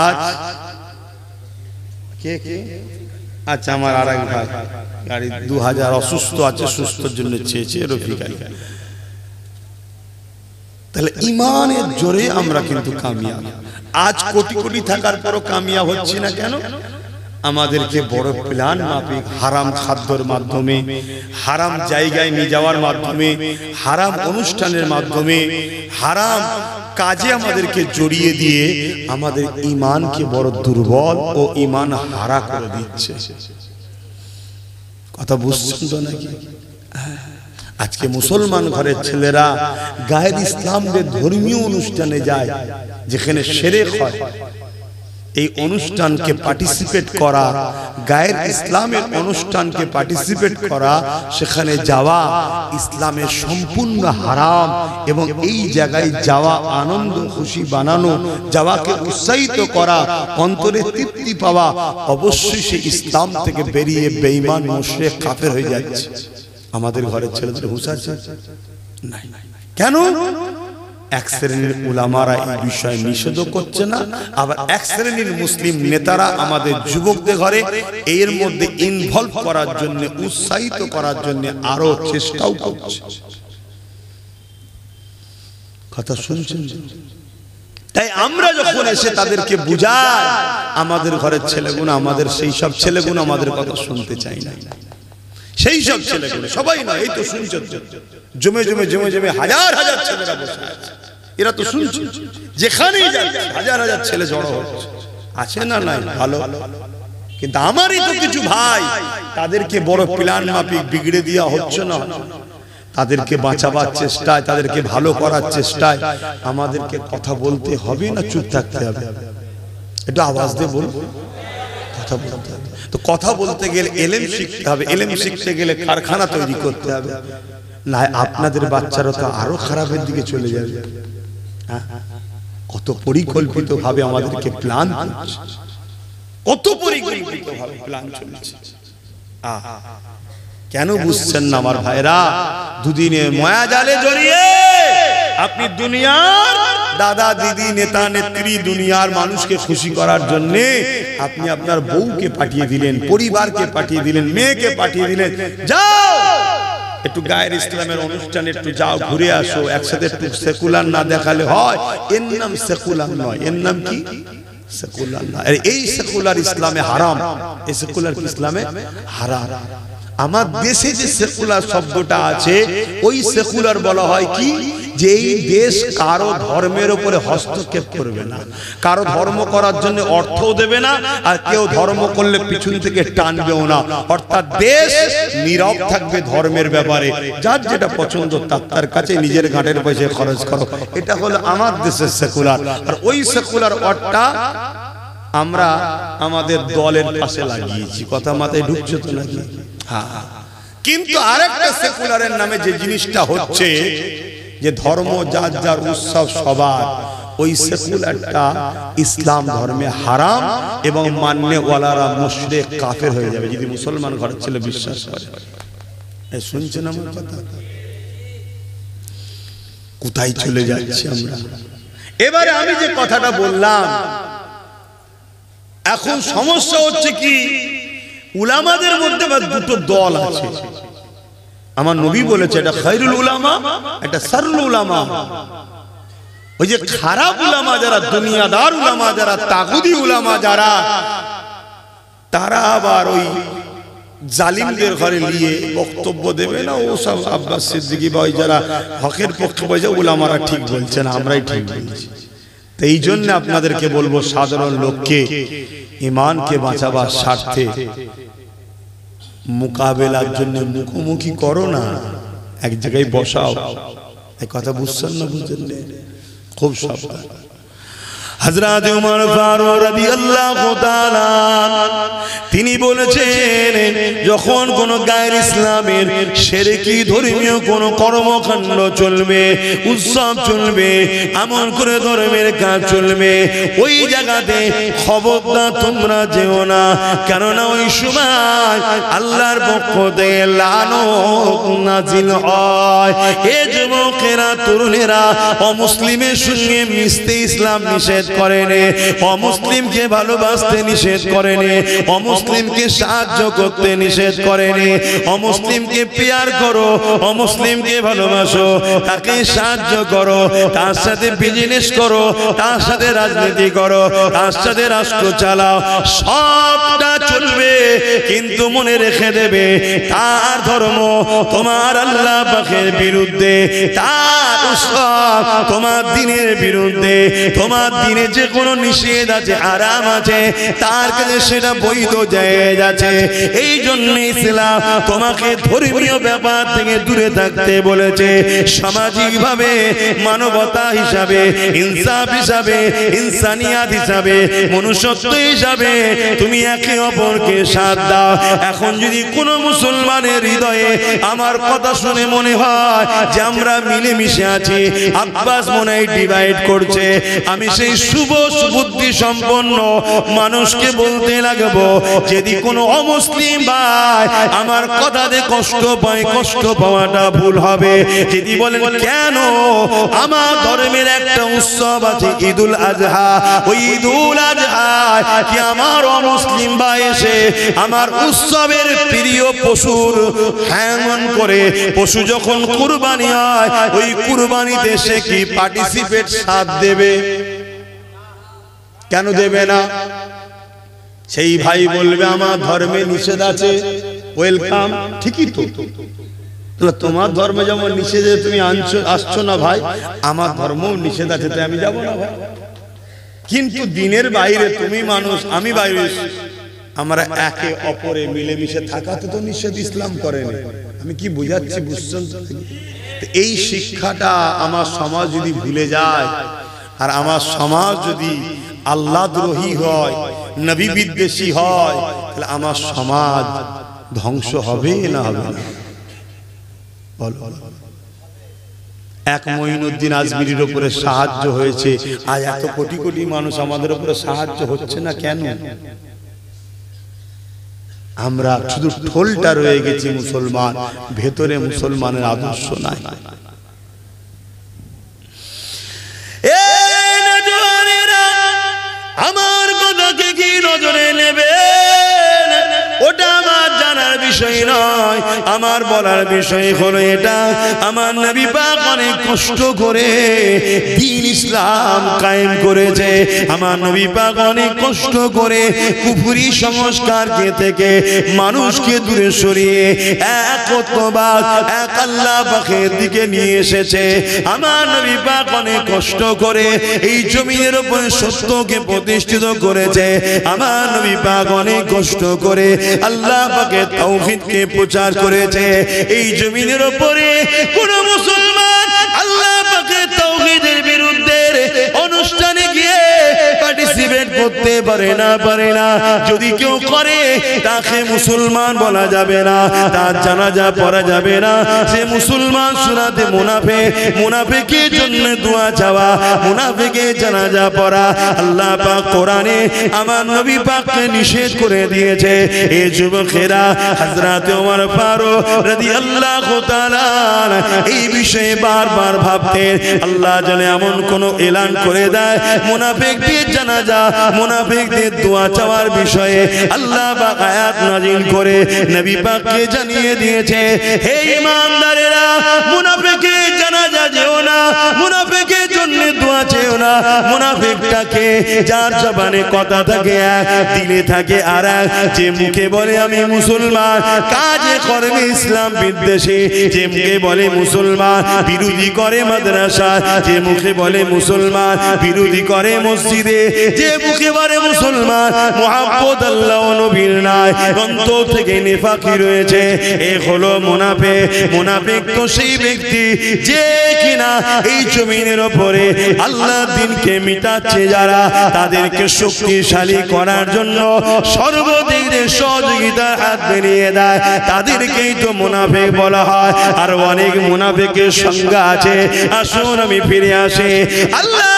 আজ কে কে? আচ্ছা, আমার আরেক ভাই গাড়ি 2000 অসুস্থ আছে, সুস্থর জন্য চেয়েছে রফিক আলী। তাহলে ঈমানের জোরে আমরা কিন্তু কামিয়াব। আজ কোটি কোটি থাকার পরও কামিয়াব হচ্ছি না কেন? আমাদেরকে বড় প্ল্যান মাফিক হারাম খাদ্যের মাধ্যমে, হারাম জায়গায় নিয়ে যাওয়ার মাধ্যমে, হারাম অনুষ্ঠানের মাধ্যমে, হারাম কাজে আমাদেরকে জড়িয়ে দিয়ে আমাদের ঈমানকে বড় দুর্বল ও ঈমান হারা করে দিচ্ছে। কথা বুঝছেন তো নাকি? আজকে মুসলমান ঘরের ছেলেরা গায়ের ইসলামদের ধর্মীয় অনুষ্ঠানে যায়, যেখানে শিরক হয়। এই অনুষ্ঠানকে পার্টিসিপেট করা, গায়ের ইসলামের অনুষ্ঠানকে পার্টিসিপেট করা, সেখানে যাওয়া ইসলামের সম্পূর্ণ হারাম। এবং এই জায়গায় যাওয়া আনন্দ খুশি বানানো, যাওয়াকে উৎসাহিত করা, অন্তরে তৃপ্তি পাওয়া, অবশ্যই সে ইসলাম থেকে বেরিয়ে বেঈমান মুশরিক কাফের হয়ে যাচ্ছে। আমাদের ঘরের ছেলেদের হুঁশ আছে? নাই। কেন? এক শ্রেণীর উলামারা এই বিষয়ে নিষেধ করছে না, আবার এক শ্রেণীর মুসলিম নেতারা আমাদের যুবকদের ঘরে এর মধ্যে ইনভলভ করার জন্য, উৎসাহিত করার জন্য আরো চেষ্টাও করছে। কথা শুনছেন? তাই আমরা যখন এসে তাদেরকে বুঝাই, আমাদের ঘরের ছেলেগুলো, আমাদের সেই সব ছেলেগুলো আমাদের কথা শুনতে চাই না। সেই সব ছেলেগুলো সবাই না, এই তো শুনছেন, জমে জমে জমে জমে হাজার হাজার ছেলেরা বসে আছে, এরা তো শুনছে। যেখানেই যাচ্ছে হাজার হাজার ছেলে জড়ো হচ্ছে, আছে না? নাই, ভালো। কিন্তু আমারই তো কিছু ভাই, তাদেরকে বড় প্ল্যান মাফিক বিগড়ে দেওয়া হচ্ছে না। তাদেরকে বাঁচাবার চেষ্টায়, তাদেরকে ভালো করার চেষ্টায় আমাদেরকে কথা বলতে হবে না চুপ থাকতে হবে? এটা আওয়াজ দিয়ে বলবো, কথা বলতে হবে। তো কথা বলতে গেলে এলেম শিখতে হবে, এলেম শিখতে গেলে কারখানা তৈরি করতে হবে। না আপনাদের বাচ্চারা তো আরো খারাপের দিকে চলে যাবে। কত পরিকল্পিত ভাবে আমাদেরকে প্ল্যান করছে, কত পরিকল্পিত ভাবে প্ল্যান চলছে। কেন বুঝছেন না আমার ভাইরা? দুদিনে মায়া জালে জড়িয়ে আপনি দুনিয়ার দাদা দিদি নেতা নেত্রী, দুনিয়ার মানুষকে খুশি করার জন্য আপনি আপনার বউকে পাঠিয়ে দিলেন, পরিবারকে পাঠিয়ে দিলেন, মেয়েকে পাঠিয়ে দিলেন, যাও একটু গায়ের ইসলামের অনুষ্ঠানে একটু যাও, ঘুরে আসো। একসাথে একটু সেকুলার না দেখালে হয়? এর নাম সেকুলার নয়, এর নাম কি? সেকুলার না। এই সেকুলার ইসলামে হারাম, এই সেকুলার ইসলামে হারাম। আমার দেশে যে সেকুলার শব্দটা আছে, ওই সেকুলার বলা হয় কি? যে এই দেশ কারো ধর্মের উপরে হস্তক্ষেপ করবে না, কারো ধর্ম করার জন্য অর্থও দেবে না, আর কেউ ধর্ম করলে পিছন থেকে টানবেও না। অর্থাৎ দেশ নীরব থাকবে ধর্মের ব্যাপারে, যার যেটা পছন্দ তার কাছে নিজের ঘাটের পয়সা খরচ করো। এটা হলো আমার দেশের সেকুলার। আর ওই সেকুলার অর্থটা আমরা আমাদের দলের পাশে লাগিয়েছি। কথা মাথায় ঢুকছে তো নাকি? হ্যাঁ। কিন্তু আরেকটা সেকুলারের নামে যে জিনিসটা হচ্ছে, যে ধর্ম যার যার উৎসব সবার, ওই সেকুলারটা ইসলাম ধর্মে হারাম এবং মান্যওয়ালারা মুশরিক কাফের হয়ে যাবে যদি মুসলমান ঘরের ছেলে বিশ্বাস করে। শুনছেন আমার কথা? কোথায় চলে যাচ্ছি আমরা? এবারে আমি যে কথাটা বললাম, এখন সমস্যা হচ্ছে কি, উলামাদের মধ্যে দুটো দল আছে। আমার নবী বলেছে এটা খায়রুল উলামা, এটা শাররুল উলামা। ওই যে খারাপ উলামা যারা, দুনিয়াদার উলামা যারা, তাগুদি উলামা যারা, তারা আবার ওই জালিমদের ঘরে নিয়ে বক্তব্য দেবে না। ও সব আব্বাস সিদ্দিকী বা ওই যারা হকের পক্ষে বলছে, উলামারা ঠিক বলছেন, আমরাই ঠিক বলছি। তো এই জন্য আপনাদেরকে বলবো, সাধারণ লোককে ঈমানকে বাঁচাবার স্বার্থে মোকাবেলার জন্য মুখোমুখি করো না। এক জায়গায় বসাও। এই কথা বুঝছেন না বুঝছেন না? খুব সাবধান। হযরত ওমর ফারুক রাদিয়াল্লাহু তাআলা তিনি বলেছেন, যখন কোন গায়ের ইসলামের শিরকি ধর্মীয় কোন কর্মকাণ্ড চলবে, উৎসব চলবে, এমন করে ধর্মের কাজ চলবে, ওই জায়গাতে খবরদার তোমরা যেও না, কেননা ওই সময় আল্লাহর পক্ষ থেকে লানত নাজিল হয়। এ যুবকেরা, তরুণেরা, অমুসলিমের সঙ্গে মিশতে ইসলাম নিষেধ করেনি, অমুসলিমকে ভালোবাসতে নিষেধ করেনি, অমুসলিমকে সাহায্য করতে নিষেধ করেনি। অমুসলিমকে প্যার করো, অমুসলিমকে ভালোবাসো, তাকে সাহায্য করো, তার সাথে বিজনেস করো, তার সাথে রাজনীতি করো, তার সাথে রাষ্ট্র চালাও, সবটা চলবে, কিন্তু মনে রেখে দেবে তার ধর্ম তোমার আল্লাহ পাকের বিরুদ্ধে, তার উৎসব তোমার দ্বীনের বিরুদ্ধে, তোমার দ্বীনে যে কোনো নিষেধ আছে, আরাম আছে, তার কাছে সেটা বৈধ জায়েজ আছে। এই জন্য ইসলাম তোমাকে ধর্মীয় ব্যাপার থেকে দূরে থাকতে বলেছে। সামাজিক ভাবে, মানবতা হিসাবে, ইনসাফ হিসাবে, ইনসানিয়াত হিসাবে, মনুষ্যত্ব হিসাবে তুমি একে অপরকে সাথ দাও। এখন যদি কোনো মুসলমানের হৃদয়ে আমার কথা শুনে মনে হয় যে আমরা মিলেমিশে আছি, আব্বাস মনে হয় ডিভাইড করছে, আমি সেই শুভ বুদ্ধি সম্পন্ন মানুষকে বলতে লাগবো, যদি কোনো অমুসলিম ভাই আমার কথাতে কষ্ট পায়, কষ্ট পাওয়াটা ভুল হবে। যদি বলেন কেন, আমার ধর্মের একটা উৎসব আছে ঈদুল আজহা, ওই ঈদুল আজহা কি আমার অমুসলিম ভাই এসে আমার উৎসবের প্রিয় পশুর হ্যাঙ্গন করে, পশু যখন কুরবানি হয় ওই কুরবানিতে সে কি পার্টিসিপেট সাথ দেবে? কেন দেবে না? সেই ভাই বলবে আমার ধর্মে নিষেধ আছে, ওয়েলকাম, ঠিকই তো, তোমার ধর্মে যেমন নিষেধে তুমি আসছো না ভাই, আমার ধর্মও নিষেধ আছে, তাই আমি যাবো না ভাই। কিন্তু দিনের বাইরে তুমি মানুষ, আমি বাইরে, আমরা একে অপরে মিলেমিশে থাকাতে তো নিষেধ ইসলাম করেনি। আমি কি বুঝাচ্ছি বুঝছেন? এই শিক্ষাটা আমার সমাজ যদি ভুলে যায়, আর আমার সমাজ যদি আল্লাহদ্রোহী হয়, নবী বিদ্বেষী হয়, তাহলে আমার সমাজ ধ্বংস হবে না হবে না? বলো। এক মঈনুদ্দিন আজমিরির উপরে সাহায্য হয়েছে, আজ এত কোটি কোটি মানুষ আমাদের উপরে সাহায্য হচ্ছে না কেন? আমরা শুধু ঠোলটা রয়ে গেছি মুসলমান, ভেতরে মুসলমানের আদর্শ নাই। আমার কথাকে কি নজরে নেবে ওটা আমার জানার বিষয় নয়, আমার বলার বিষয় হলো এটা, আমার নবী পাক অনেক কষ্ট করে দ্বীন ইসলাম কায়েম করেছে। আমার নবী পাক অনেক কষ্ট করে কুফরি সংস্কারকে থেকে মানুষকে দূরে সরিয়ে একত্ববাদ, এক আল্লাহ পাকের দিকে নিয়ে এসেছে। আমার নবী পাক অনেক কষ্ট করে এই জমিনের উপর সত্যকে প্রতিষ্ঠিত করেছে। আমার নবী পাক অনেক কষ্ট করে আল্লাহ পাকের তাওহীদকে প্রচার করেছে। এই জমিনের উপরে কোন মুসলমান আল্লাহ পাকের তাওহীদের বিরুদ্ধে অনুষ্ঠানে গিয়ে পার্টিসিপেট করতে পারে না। যদি কেউ করে তাকে মুসলমান বলা যাবে না, তার জানাজা পড়া যাবে না, সে মুসলমান। সুরাতে মুনাফিক, মুনাফিকের জন্য দোয়া চাওয়া, মুনাফিকের জানাজা পড়া আল্লাহ পাক কোরআনে আমার নবী পাককে নিষেধ করে দিয়েছে। এই যুবকেরা হযরত ওমর ফারুক রাদিয়াল্লাহু তাআলা এই বিষয়ে বারবার ভাবতেন, আল্লাহ জানে এমন কোন এলান করে দেয় মুনাফিকদের জানাজা, মুনাফিকদের দোয়া চাওয়ার বিষয়ে আল্লাহ পাক আয়াত নাযিল করে নবী পাককে জানিয়ে দিয়েছে, হে ঈমানদারেরা, মুনাফিকের জানাজা যেও না, মুনাফিকের জন্য দোয়া চেও না। মুনাফিকটাকে যার জবানে কথা থাকে এক, দিলে থাকে আর এক, যে মুখে বলে আমি মুসলমান, কাজে কর্মে ইসলাম বিদ্বেষী, যে মুখে বলে মুসলমান বিরোধী করে মাদ্রাসা, যে মুখে বলে মুসলমান বিরোধী করে মসজিদে, যে মুখে বলে মুসলমান মুহাব্বত আল্লাহ ও নবীর নাই, অন্তর থেকে নিফাকি রয়েছে, এ হলো মুনাফিক। মুনাফিক তো সেই ব্যক্তি যে কিনা এই জমিনের উপরে আল্লাহর দ্বীনকে মিটাচ্ছে, যারা তাদেরকে শক্তিশালী করার জন্য সর্বদিক দিয়ে সহযোগিতার হাত বেরিয়ে দেয়, তাদেরকেই তো মুনাফিক বলা হয়। আর অনেক মুনাফিকের সংজ্ঞা আছে। আসুন আমি ফিরে আসি। আল্লাহ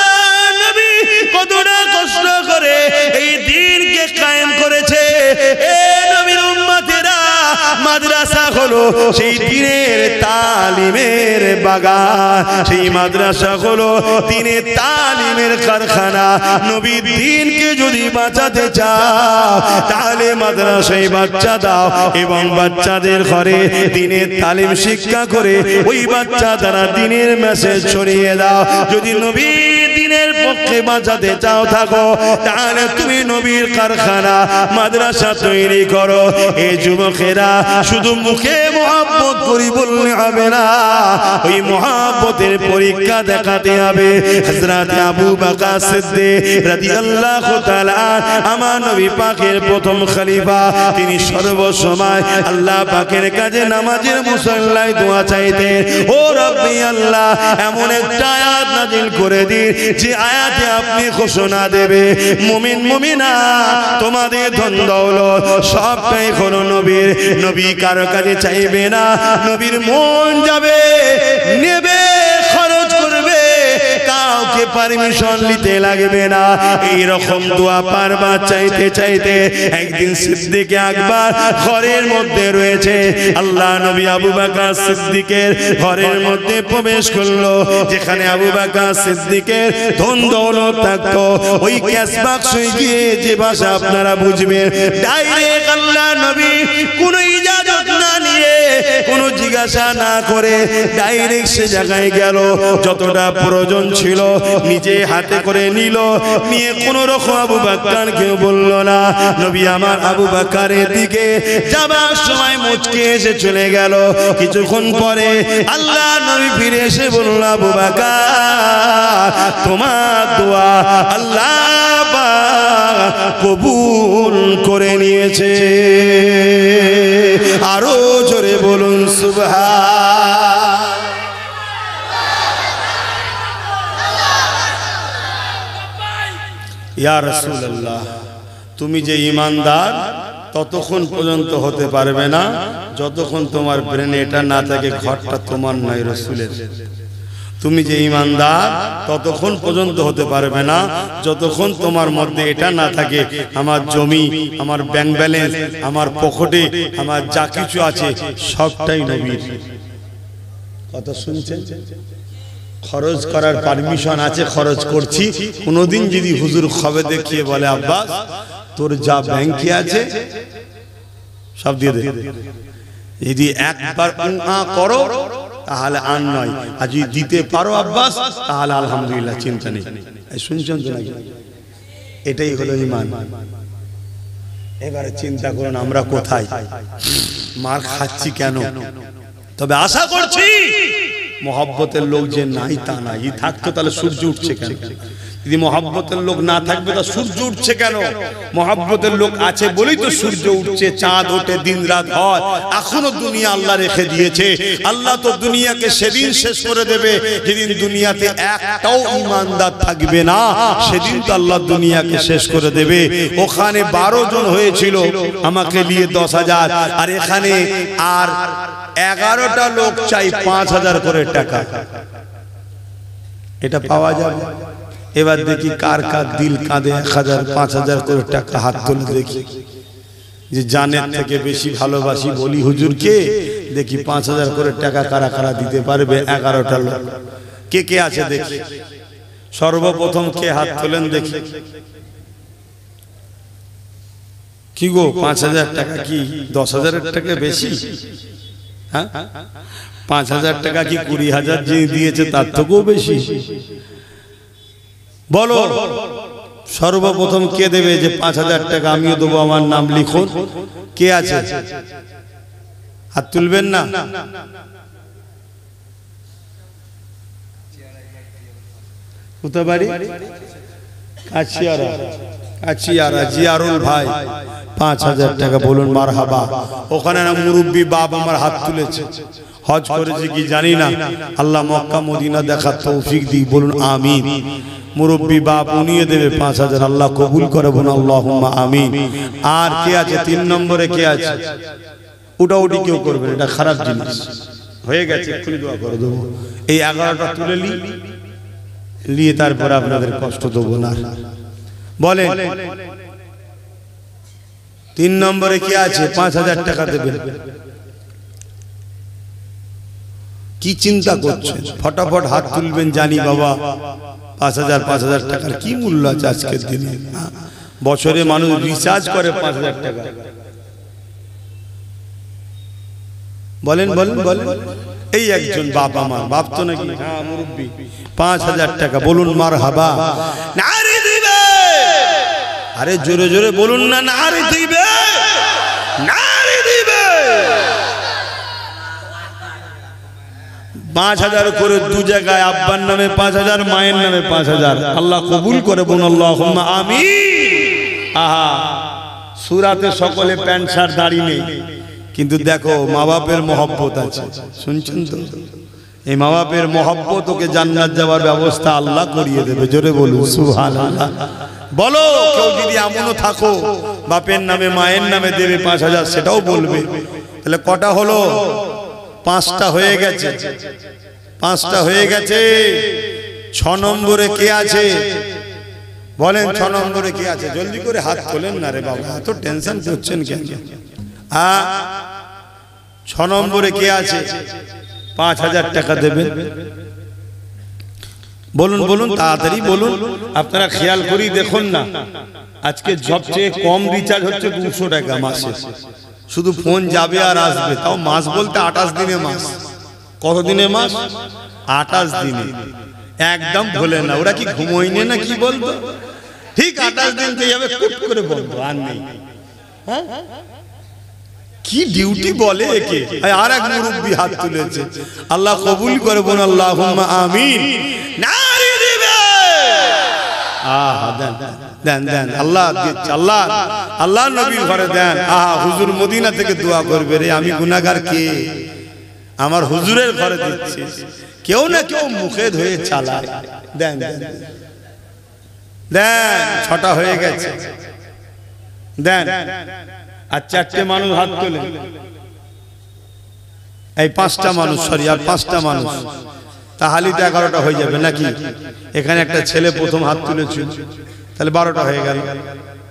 নবী কতটা কষ্ট করে এই দ্বীনকে কায়েম করেছে। এ নবীর উম্মতেরা, মাদ্রাসা হলো সেই দ্বীনের তালিমের বাগান, সেই মাদ্রাসা হলো দ্বীনের তালিমের কারখানা। নবীর দ্বীনকে যদি বাঁচাতে চাও তাহলে মাদ্রাসায় বাচ্চা দাও এবং বাচ্চাদের ঘরে দ্বীনের তালিম শিক্ষা করে ওই বাচ্চা দ্বারা দ্বীনের মেসেজ ছড়িয়ে দাও। যদি নবীর দ্বীনের পক্ষে বাঁচাতে চাও থাকো তাহলে তুমি নবীর কারখানা মাদ্রাসা তৈরি করো। এই যুবকেরা শুধু মুখে মুহাব্বত করি বললে হবে না, ওই মুহাব্বতের পরীক্ষা দেখাতে হবে। হযরত আবু বকর সিদ্দিক রাদিয়াল্লাহু তাআলা আমার নবী পাকের প্রথম খলিফা, তিনি সর্বসময় আল্লাহ পাকের কাছে নামাজের মুসল্লায় দোয়া চাইতেন, ও রব্বি আল্লাহ এমন একটা আয়াত নাযিল করে দিন যে আয়াতে আপনি ঘোষণা দেবে মুমিন মুমিনা তোমাদের ধন দৌলত সবটাই হলো নবীর। নবী কারো কাছে চাইবে না, নবীর মন যাবে, নেবে, খরচ করবে, কাউকে পারমিশন নিতে লাগবে না। এইরকম দোয়া পারবার চাইতে চাইতে একদিন সিদ্দিক আকবর ঘরের মধ্যে রয়েছে। আল্লাহ নবী আবু বকর সিদ্দিকের ঘরের মধ্যে প্রবেশ করলো, যেখানে আবু বকর সিদ্দিকের ধন দৌলত থাকতো। ওই ক্যাশ বাক্সে গিয়ে যে ভাষা আপনারা বুঝবেন, ডাইরেক্ট আল্লাহ নবী কোনো ইজাজত না নিয়ে, কোনো জিজ্ঞাসা না করে ডাইরেক্ট সে জায়গায় গেল। যতটা প্রয়োজন ছিল নিজে হাতে করে নিল, নিয়ে কোন রকম আবু বকর কেউ বলল না। নবী আমার আবু বকরের দিকে যাবার সময় মুচকে এসে চলে গেল। কিছুক্ষণ পরে আল্লাহ নবী ফিরে এসে বলল, আবু বকর তোমার দোয়া আল্লাহ কবুল করে নিয়েছে। আরো জোরে বলুন সুবহান। ইয়া রাসূলুল্লাহ, তুমি যে ঈমানদার ততক্ষণ পর্যন্ত হতে পারবে না যতক্ষণ তোমার ব্রেনে এটা না থাকে ঘরটা তোমার নয়, রাসূলের। তুমি যে ঈমানদার ততক্ষণ পর্যন্ত হতে পারবে না যতক্ষণ তোমার মধ্যে এটা না থাকে আমার জমি, আমার ব্যাংক ব্যালেন্স, আমার পকেটে আমার যা কিছু আছে সবটাই নবীর। কথা শুনছেন? খরচ করার পারমিশন আছে, খরচ করছি। কোনোদিন যদি হুজুর খবে দেখিয়ে বলে আব্বাস তোর যা ব্যাংকে আছে সব দিয়ে দে, যদি একবার করো তাহলে আর নয়, আর যদি দিতে পারো আব্বাস তাহলে আলহামদুলিল্লাহ, চিন্তা নেই। শুনছেন তো নাকি? এটাই হলো ঈমান। এবারে চিন্তা করুন আমরা কোথায়, মার খাচ্ছি কেন? তবে আশা করছি মহব্বতের লোক যে নাই তা নাই, থাকতো তাহলে সূর্য উঠছে কেন? যদি মহব্বতের লোক না থাকবে তা সূর্য উঠছে কেন? মহব্বতের লোক আছে বলেই তো সূর্য উঠছে, চাঁদ ওঠে, দিন রাত হয়। এখনো দুনিয়া আল্লাহ রেখে দিয়েছে। আল্লাহ তো দুনিয়াকে সেদিন শেষ করে দেবে যেদিন দুনিয়াতে একটাও ঈমানদার থাকবে না, সেদিন তো আল্লাহ দুনিয়াকে শেষ করে দেবে। ওখানে 12 জন হয়েছিল, আমাকে নিয়ে 10,000, আর এখানে আর 11টা লোক চাই 5,000 করে টাকা। এটা পাওয়া যাবে? এবার দেখি কার কার দিল কাঁদে 1,000 5,000 করে টাকা হাত তুলে দেখি, যে জানের থেকে বেশি ভালোবাসি বলি হুজুরকে। দেখি 5,000 করে টাকা কারা কারা দিতে পারবে? 11টা লোক। কে কে আছে দেখি, সর্বপ্রথম কে হাত তোলেন দেখি। কি গো 5,000 টাকা কি 10,000 টাকা বেশি? হ্যাঁ, 5,000 টাকা কি 20,000 যে দিয়েছে তার থেকেও বেশি? বলো সর্বপ্রথম কে দেবে যে 5000 টাকা আমিও দেবো, আমার নাম লিখুন। কে আছে? হাত তুলবেন না? কোথা বাড়ি? কাছিয়ারা জিয়ারুল ভাই 5000 টাকা বলুন মারহাবা। ওখানে না মুরব্বী বাপ আমার হাত তুলেছে, হজ করেছে কি জানি না, আল্লাহ মক্কা মদিনা দেখার তৌফিক দিক, বলুন আমিন। মুরব্বী বাপ উনিয়ে দেবে 5000, আল্লাহ কবুল করে বলুন আল্লাহুম্মা আমিন। আর কে আছে 3 নম্বরে? কে আছে? উঠাউটি কেউ করবে, এটা খারাপ জিনিস হয়ে গেছে, এক্ষুনি দোয়া করে দেবো। এই 11টা তুলে নিয়ে তারপরে আপনাদের কষ্ট দেবো না। বলেন 3 নম্বরে কে আছে? 5000 টাকা দেবেন। কি চিন্তা করছেন? ফটাফট হাত তুলবেন, জানি বাবা 5000 টাকার কি মূল্য আছে আজকের দিনে। বছরে মানুষ রিচার্জ করে 5000 টাকা। বলেন বলেন বলেন। এই একজন বাপ, আমার বাপ তো নাকি, হ্যাঁ মুরব্বী, 5000 টাকা বলুন মারহাবা। নারে দিবে, আরে জোরে জোরে বলুন না, নারে দিবে, নারে দিবে। 5000 করে 2 জায়গায়, আব্বার নামে 5000, মায়ের নামে 5000, আল্লাহ কবুল করে বলুন আল্লাহুম্মা আমিন। আহা, সূরাতে সকলে প্যান্ট শার্ট দাড়ি নেই, কিন্তু দেখো মা বাপের মহব্বত আছে, শুনছেন তো? এই মা বাপের মহব্বত ওকে জান্নাত যাওয়ার ব্যবস্থা আল্লাহ করিয়ে দেবে। জোরে বলুন সুবহানাল্লাহ। বলো কেউ যদি এমনও থাকো বাপের নামে মায়ের নামে দেবে 5000, সেটাও বলবে। তাহলে কটা হলো? 5টা হয়ে গেছে, 5টা হয়ে গেছে। 6 নম্বরে কে আছে? বলেন 6 নম্বরে কে আছে? জলদি করে হাত তোলেন না রে বাবা, এত টেনশন করছেন কেন? 6 নম্বরে কে আছে? 5000 টাকা দেবেন। বলুন বলুন, তাড়াতাড়ি বলুন। আপনারা খেয়াল করি দেখুন না, আজকে সবচেয়ে কম রিচার্জ হচ্ছে 200 টাকা মাসে। শুধু ফোন যাবে আর আসবে, তাও মাস বলতে 28 দিনে মাস। কত দিনে মাস? 28 দিনে। একদম ভুলে না, ওরা কি ঘুমোয়নি না কি বলতো? ঠিক 28 দিন থেকে যাবে, কুট করে বলবো আর নেই। হ্যাঁ, কি ডিউটি বলে একে। আর এক মুরব্বী হাত তুলেছে, আল্লাহ কবুল করে বলুন আল্লাহুম্মা আমিন। নারে দিবে, আহা দেন দেন দেন, আল্লাহ দিচ্ছে, আল্লাহ আল্লাহ নবীর ঘরে দেন। আহা, হুজুর মদিনা থেকে দোয়া করবে রে, আমি গুনাহগার, কে আমার হুজুরের ঘরে দিচ্ছে। কেউ না কেউ মুখে ধুয়ে চালায়। দেন দেন দেন, 6টা হয়ে গেছে, দেন। আর 4টে মানুষ হাত তোলে, এই 5টা মানুষ, সরি আর 5টা মানুষ, তাহলে তো 11টা হয়ে যাবে নাকি? এখানে একটা ছেলে প্রথম হাত তুলেছিল, তাহলে 12টা হয়ে গেল।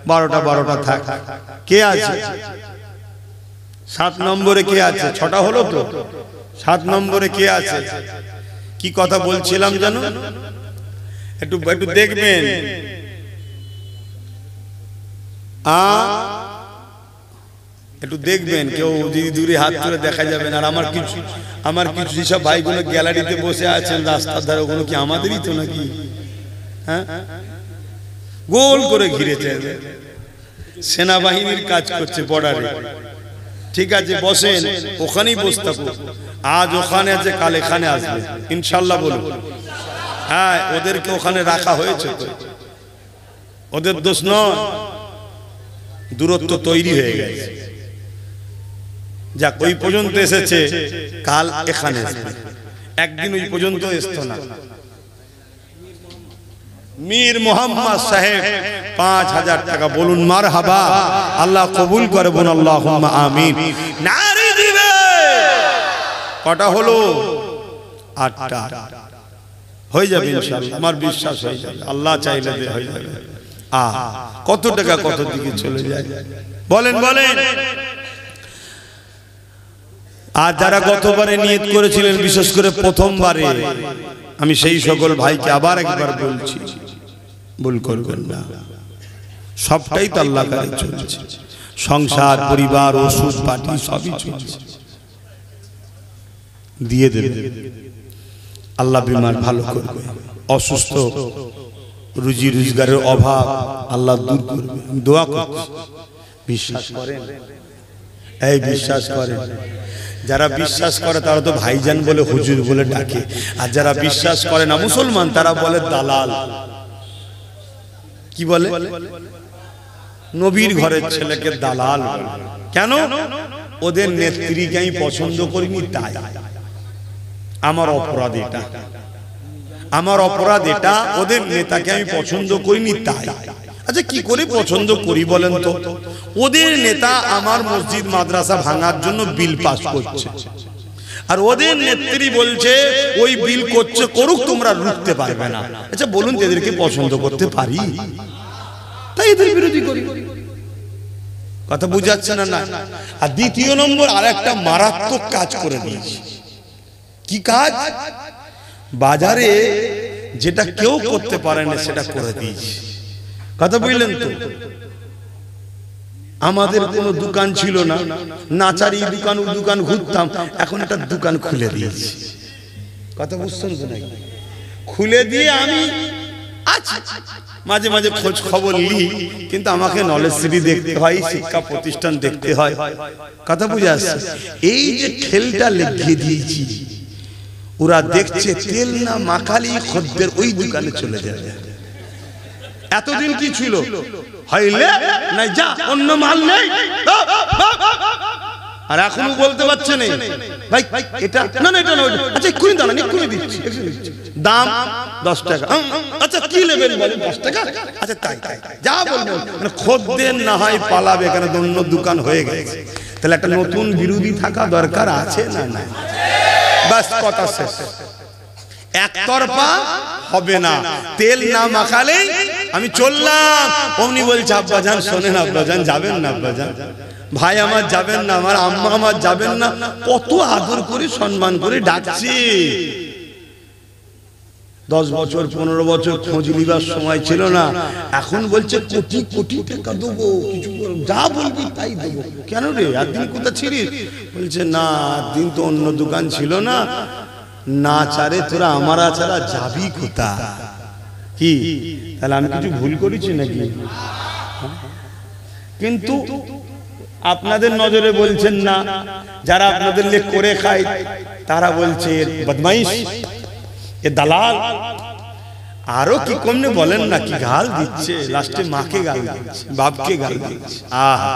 12টা থাক। কে আছে 7 নম্বরে? কে আছে? 6টা হলো তো। 7 নম্বরে কে আছে? কি কথা বলছিলাম জানো? একটু একটু দেখবেন। একটু দেখবেন, কেউ যদি দূরে হাত তুলে দেখা যাবেন। আর আমার কিছু যেসব ভাইগুলো গ্যালারিতে বসে আছেন রাস্তার ধারে, ওগুলো কি আমাদেরই তো নাকি? হ্যাঁ, গোল করে ঘিরেছে, সেনাবাহিনীর কাজ করছে বর্ডারে। ঠিক আছে, বসেন, ওখানেই বসে থাকুন। আজ ওখানে আছে, কাল এখানে আসবে ইনশাল্লাহ বলুন। হ্যাঁ, ওদেরকে ওখানে রাখা হয়েছে তো, ওদের দোষ নয়, দূরত্ব তৈরি হয়ে গেছে। যাক, ওই পর্যন্ত এসেছে, কাল এখানে আসবে, একদিন ওই পর্যন্ত আসতো না। মীর মোহাম্মদ সাহেব 5000 টাকা বলুন মারহাবা, আল্লাহ কবুল করে বলুন আল্লাহুম্মা আমিন। নারে দিবে। কটা হলো? 8টা হয়ে যাবে ইনশাআল্লাহ, আমার বিশ্বাস হয়ে যাবে, আল্লাহ চাইলে হয়ে যাবে। কত টাকা কত দিকে চলে যায় বলেন বলেন। আর যারা গতবারে নিয়ত করেছিলেন, বিশেষ করে প্রথমবারে, আমি সেই সকল ভাইকে আবার একবার বলছি, ভুল করবেন না। সবটাই তো আল্লাহ কাছে চলছে, সংসার, পরিবার, ওষুধ পাটি সবই চলছে। দিয়ে দেবে, আল্লাহ বিমার ভালো করবে। অসুস্থ রুজি রোজগারের অভাব আল্লাহ দূর করবে। দোয়া করছি, বিশ্বাস করেন? এই বিশ্বাস করেন? যারা বিশ্বাস করে তারা তো ভাইজান বলে হুজুর বলে ডাকে, আর যারা বিশ্বাস করে না মুসলমান তারা বলে দালাল। কি বলে? নবীর ঘরের ছেলেকে দালাল। কেন? ওদের নেত্রীকে আমি পছন্দ করিনি তাই। আমার অপরাধ এটা, আমার অপরাধ এটা, ওদের নেতাকে আমি পছন্দ করিনি তাই। আচ্ছা কি করে পছন্দ করি বলেন তো? ওদের নেতা আমার মসজিদ মাদ্রাসা ভাঙার জন্য বিল পাস করছে, আর ওদের নেত্রী বলছে ওই বিল করছে, করুক, তোমরা রুখতে পারবে না। আচ্ছা বলুন এদেরকে পছন্দ করতে পারি? তাই এদের বিরোধী করি। কথা বুঝাচ্ছে না? না। আর দ্বিতীয় নম্বর আর একটা মারাত্মক কাজ করে দিয়েছি। কি কাজ? বাজারে যেটা কেউ করতে পারে না সেটা করে দিয়েছি। কথা বুঝলেন তো? আমাদের কোনো দোকান ছিল না, নাচারি দোকান ও দোকান ঘুরতাম, এখন একটা দোকান খুলে দিয়েছি। কথা বুঝছেন তো? নাকি খুলে দিয়ে আমি মাঝে মাঝে খোঁজ খবর নিই, কিন্তু আমাকে নলেজ সিটি দেখতে হয়, শিক্ষা প্রতিষ্ঠান দেখতে হয়। কথা বুঝে আসছে? এই যে ঠেলটা লেগে দিয়েছি, ওরা দেখছে তেল না মাখালি খদ্দের ওই দোকানে চলে যাবে। এতদিন কি ছিল? হইলে নাই যা, অন্য মাল নেই। আর এখনো বলতে পারছে না ভাই এটা না না এটা না, আচ্ছা এক্ষুনি দাঁড়ান, এক্ষুনি দিচ্ছি, দাম 10 টাকা। আচ্ছা কি নেবেন বলেন? 10 টাকা। আচ্ছা তাই তাই যা বলবো, মানে খদ্দের না হয় পালাবে, এখানে অন্য দোকান হয়ে গেছে। তাহলে একটা নতুন বিরোধী থাকা দরকার আছে না? না, বাস কথা শেষ। একতরফা হবে না, তেল না মাখালে আমি চললাম। অমনি বলছে আব্বাজান শোনেন, আব্বাজান যাবেন না, আব্বাজান ভাই আমার যাবেন না, আমার আম্মা আমার যাবেন না। কত আদর করে সম্মান করে ডাকছি। 10 বছর 15 বছর খোঁজ নিবার সময় ছিল না, এখন বলছে কোটি কোটি টাকা দেবো, কিছু যা বলবি তাই দেবো। কেন রে, একদিন কোথা ছিলিস? বলছে না, একদিন তো অন্য দোকান ছিল না। না চারে তোরা আমারা ছাড়া যাবি কোথা? কি তাহলে আমি কিছু ভুল করেছি নাকি? কিন্তু আপনাদের নজরে বলছেন না, যারা আপনাদের লেখ করে খায় তারা বলছে বদমাইশ, এ দালাল। আরো কি কমনে বলেন না, কি গাল দিচ্ছে, লাস্টে মাকে গাল দিচ্ছে, বাপকে গাল দিচ্ছে। আহা,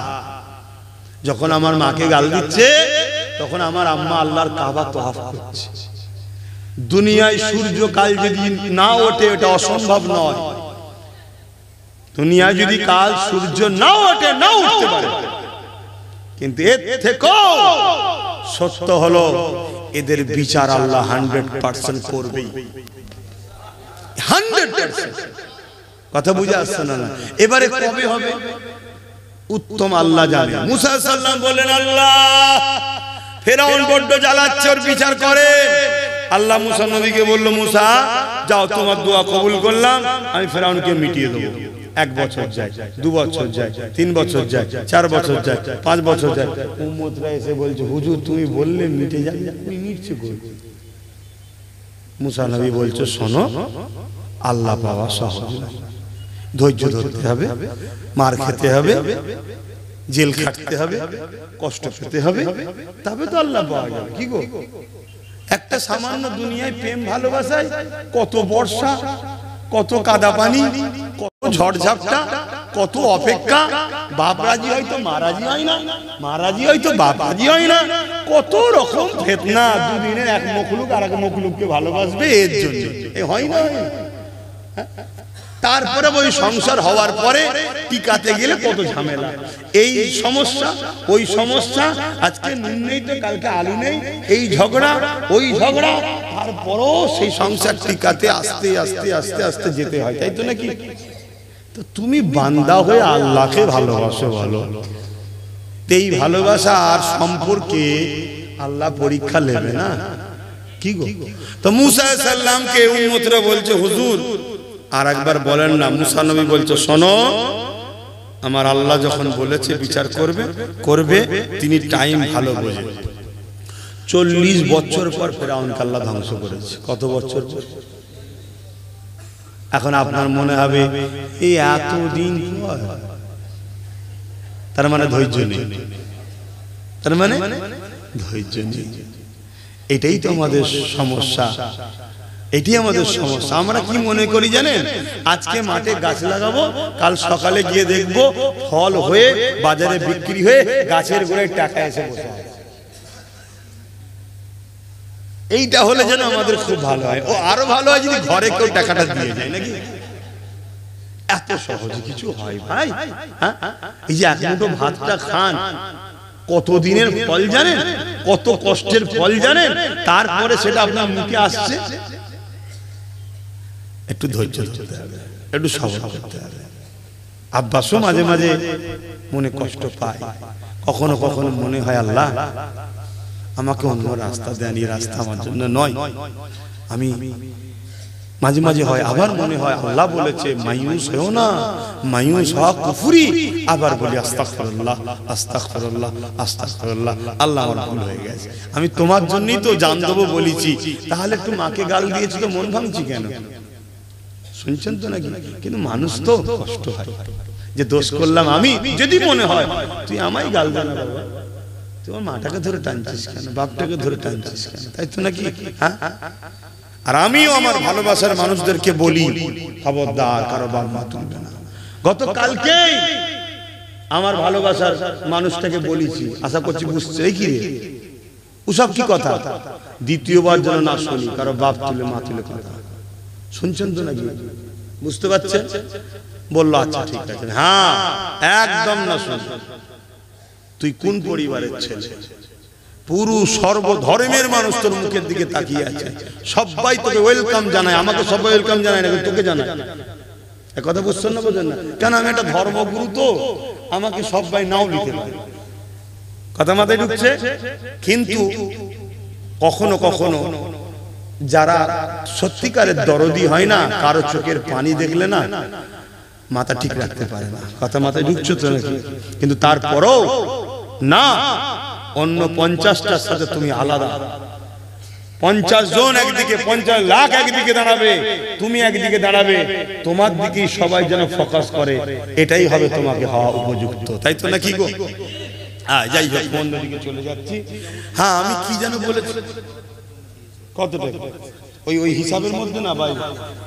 যখন আমার মাকে গাল দিচ্ছে তখন আমার আম্মা আল্লাহর কাবা তওয়াফ করছে। দুনিয়ায় সূর্য কাল যদি না ওঠে এটা অসম্ভব নয়। দুনিয়ায় যদি কাল সূর্য না ওঠে, না উঠতে পারে, কিন্তু এর থেকেও সত্য হলো এদের বিচার আল্লাহ 100% করবেই, 100%। কথা বুঝে আসছে না? এবারে কবে হবে উত্তম আল্লাহ জানে। মুসা সাল্লাম বলেন আল্লাহ ফেরাউন বড্ড জ্বালাচ্ছে, ওর বিচার করে। আল্লাহ মুসা নবীকে বলল, মুসা যাও, তোমার দোয়া কবুল করলাম, আমি ফেরাউনকে মিটিয়ে দেবো। 1 বছর যায়, 2 বছর যায়, 3 বছর যায়, 4 বছর যায়, 5 বছর যায়। উম্মতরা এসে বলছে হুজুর তুমি বললে মিটে যাবে, আপনি মিটছে কই? মুসা নবী বলছে শোনো, আল্লাহ পাওয়া সহজ না, ধৈর্য ধরতে হবে, মার খেতে হবে, জেল খাটতে হবে, কষ্ট পেতে হবে, তবে তো আল্লাহ পাওয়া যাবে। কি গো, একটা সামান্য দুনিয়ায় প্রেম ভালোবাসায় কত বর্ষা, কত কাদা পানি, কত ঝড়ঝাপটা, কত অপেক্ষা। বাপ রাজি হয়তো মা রাজি হয় না, মা রাজি হয়তো বাপ রাজি হয় না, কত রকম ফেতনা। দুদিনের এক মখলুক আর এক মখলুককে ভালোবাসবে এর জন্য, এ হয় না? তারপরে ওই সংসার হওয়ার পরে টিকাতে গেলে কত ঝামেলা, এই সমস্যা ওই সমস্যা, আজকে নুন নেই তো কালকে আলু নেই, এই ঝগড়া ওই ঝগড়া, তারপরও সেই সংসার টিকাতে আস্তে আস্তে আস্তে আস্তে যেতে হয়, তাই তো নাকি? তো তুমি বান্দা হয়ে আল্লাহকে ভালোবাসো, ভালো এই ভালোবাসা আর সম্পর্কে আল্লাহ পরীক্ষা নেবে না? কি গো? তো মুসা সাল্লামকে উম্মতরা বলছে হুজুর আর একবার বলেন না। মুসা নবী বলছে শোনো, আমার আল্লাহ যখন বলেছে বিচার করবে করবে, তিনি টাইম ভালো বোঝে। 40 বছর পর ফেরাউনকে আল্লাহ ধ্বংস করেছে। কত বছর পর? এখন আপনার মনে হবে এই এতদিন পর, তার মানে ধৈর্য নেই, তার মানে ধৈর্য নেই। এটাই তো আমাদের সমস্যা, এটাই আমাদের সমস্যা। আমরা কি মনে করি জানেন, আজকে মাঠে গাছ লাগাবো, কাল সকালে গিয়ে দেখবো ফল হয়ে বাজারে বিক্রি হয়ে গাছের গোড়ায় টাকা এসে বসে আছে। এইটা হলে যেন আমাদের খুব ভালো হয়। ও আরো ভালো হয় যদি ঘরে কেউ টাকাটা দিয়ে যায়, নাকি? এত সহজে কিছু হয় ভাই? এই যে এক মুঠো ভাতটা খান, কত দিনের ফল জানেন, কত কষ্টের ফল জানেন, তারপরে সেটা আপনার মুখে আসছে। একটু ধৈর্য ধরতে হবে, একটু সবর করতে হবে। আব্বাসও মাঝে মাঝে মনে কষ্ট পায়, কখনো কখনো মনে হয় আল্লাহ আমাকে অন্য রাস্তা দেন, এই রাস্তা আমার জন্য নয়। আমি মাঝে মাঝে হয়, আবার মনে হয় আল্লাহ বলেছে মায়ুস হও না, মায়ুস হওয়া কুফরি। আবার বলি আস্তাগফিরুল্লাহ আস্তাগফিরুল্লাহ আস্তাগফিরুল্লাহ, আল্লাহ আমার ভুল হয়ে গেছে, আমি তোমার জন্যই তো জান দেবো বলেছি, তাহলে একটু মাকে গাল দিয়েছি তো মন ভাঙছি কেন? শুনছেন তো নাকি? কিন্তু মানুষ তো কষ্ট হয় যে দোষ করলাম আমি, যদি মনে হয় তুই আমায় গাল দে না বাবা, তোমার মাটাকে ধরে টানছিস কেন, বাপটাকে ধরে টানছিস কেন, তাই তো নাকি? হ্যাঁ, আর আমিও আমার ভালোবাসার মানুষদেরকে বলি খবরদার কারো বাপ মা তুলবে না। গতকালকেই আমার ভালোবাসার মানুষটাকে বলেছি, আশা করছি বুঝছে। এই কি রে ওসব কি কথা, দ্বিতীয়বার যেন না শুনি কারো বাপ তুলে মা তুলে কথা। শুনছেন তো নাকি? বুঝতে পারছেন? বললো আচ্ছা ঠিক আছে, হ্যাঁ একদম না শুন। তুই কোন পরিবারের ছেলে? পুরো সর্বধর্মের মানুষ তোর মুখের দিকে তাকিয়ে আছে, সবাই তোকে ওয়েলকাম জানায়, আমাকে সবাই ওয়েলকাম জানায় না, তোকে জানায়। কথা বুঝছেন না? বোঝেন না কেন? আমি একটা ধর্মগুরু তো, আমাকে সবাই নাও লিখে পারে। কথা মাথায় ঢুকছে? কিন্তু কখনো কখনো যারা সত্যিকারের দরদি হয় না, কারো চোখের পানি দেখলে না মাথা ঠিক রাখতে পারে না। কথা মাথায় ঢুকছে তো নাকি? কিন্তু তারপরেও না, অন্য 50টার সাথে তুমি আলাদা। 50 জন একদিকে, 50 লাখ একদিকে দাঁড়াবে, তুমি একদিকে দাঁড়াবে, তোমার দিকেই সবাই যেন ফোকাস করে, এটাই হবে তোমাকে হওয়া উপযুক্ত, তাই তো নাকি গো? হ্যাঁ, যাই হোক, অন্যদিকে চলে যাচ্ছি। হ্যাঁ, আমি কি যেন বলেছি, কতটা ওই হিসাবের মধ্যে না ভাই?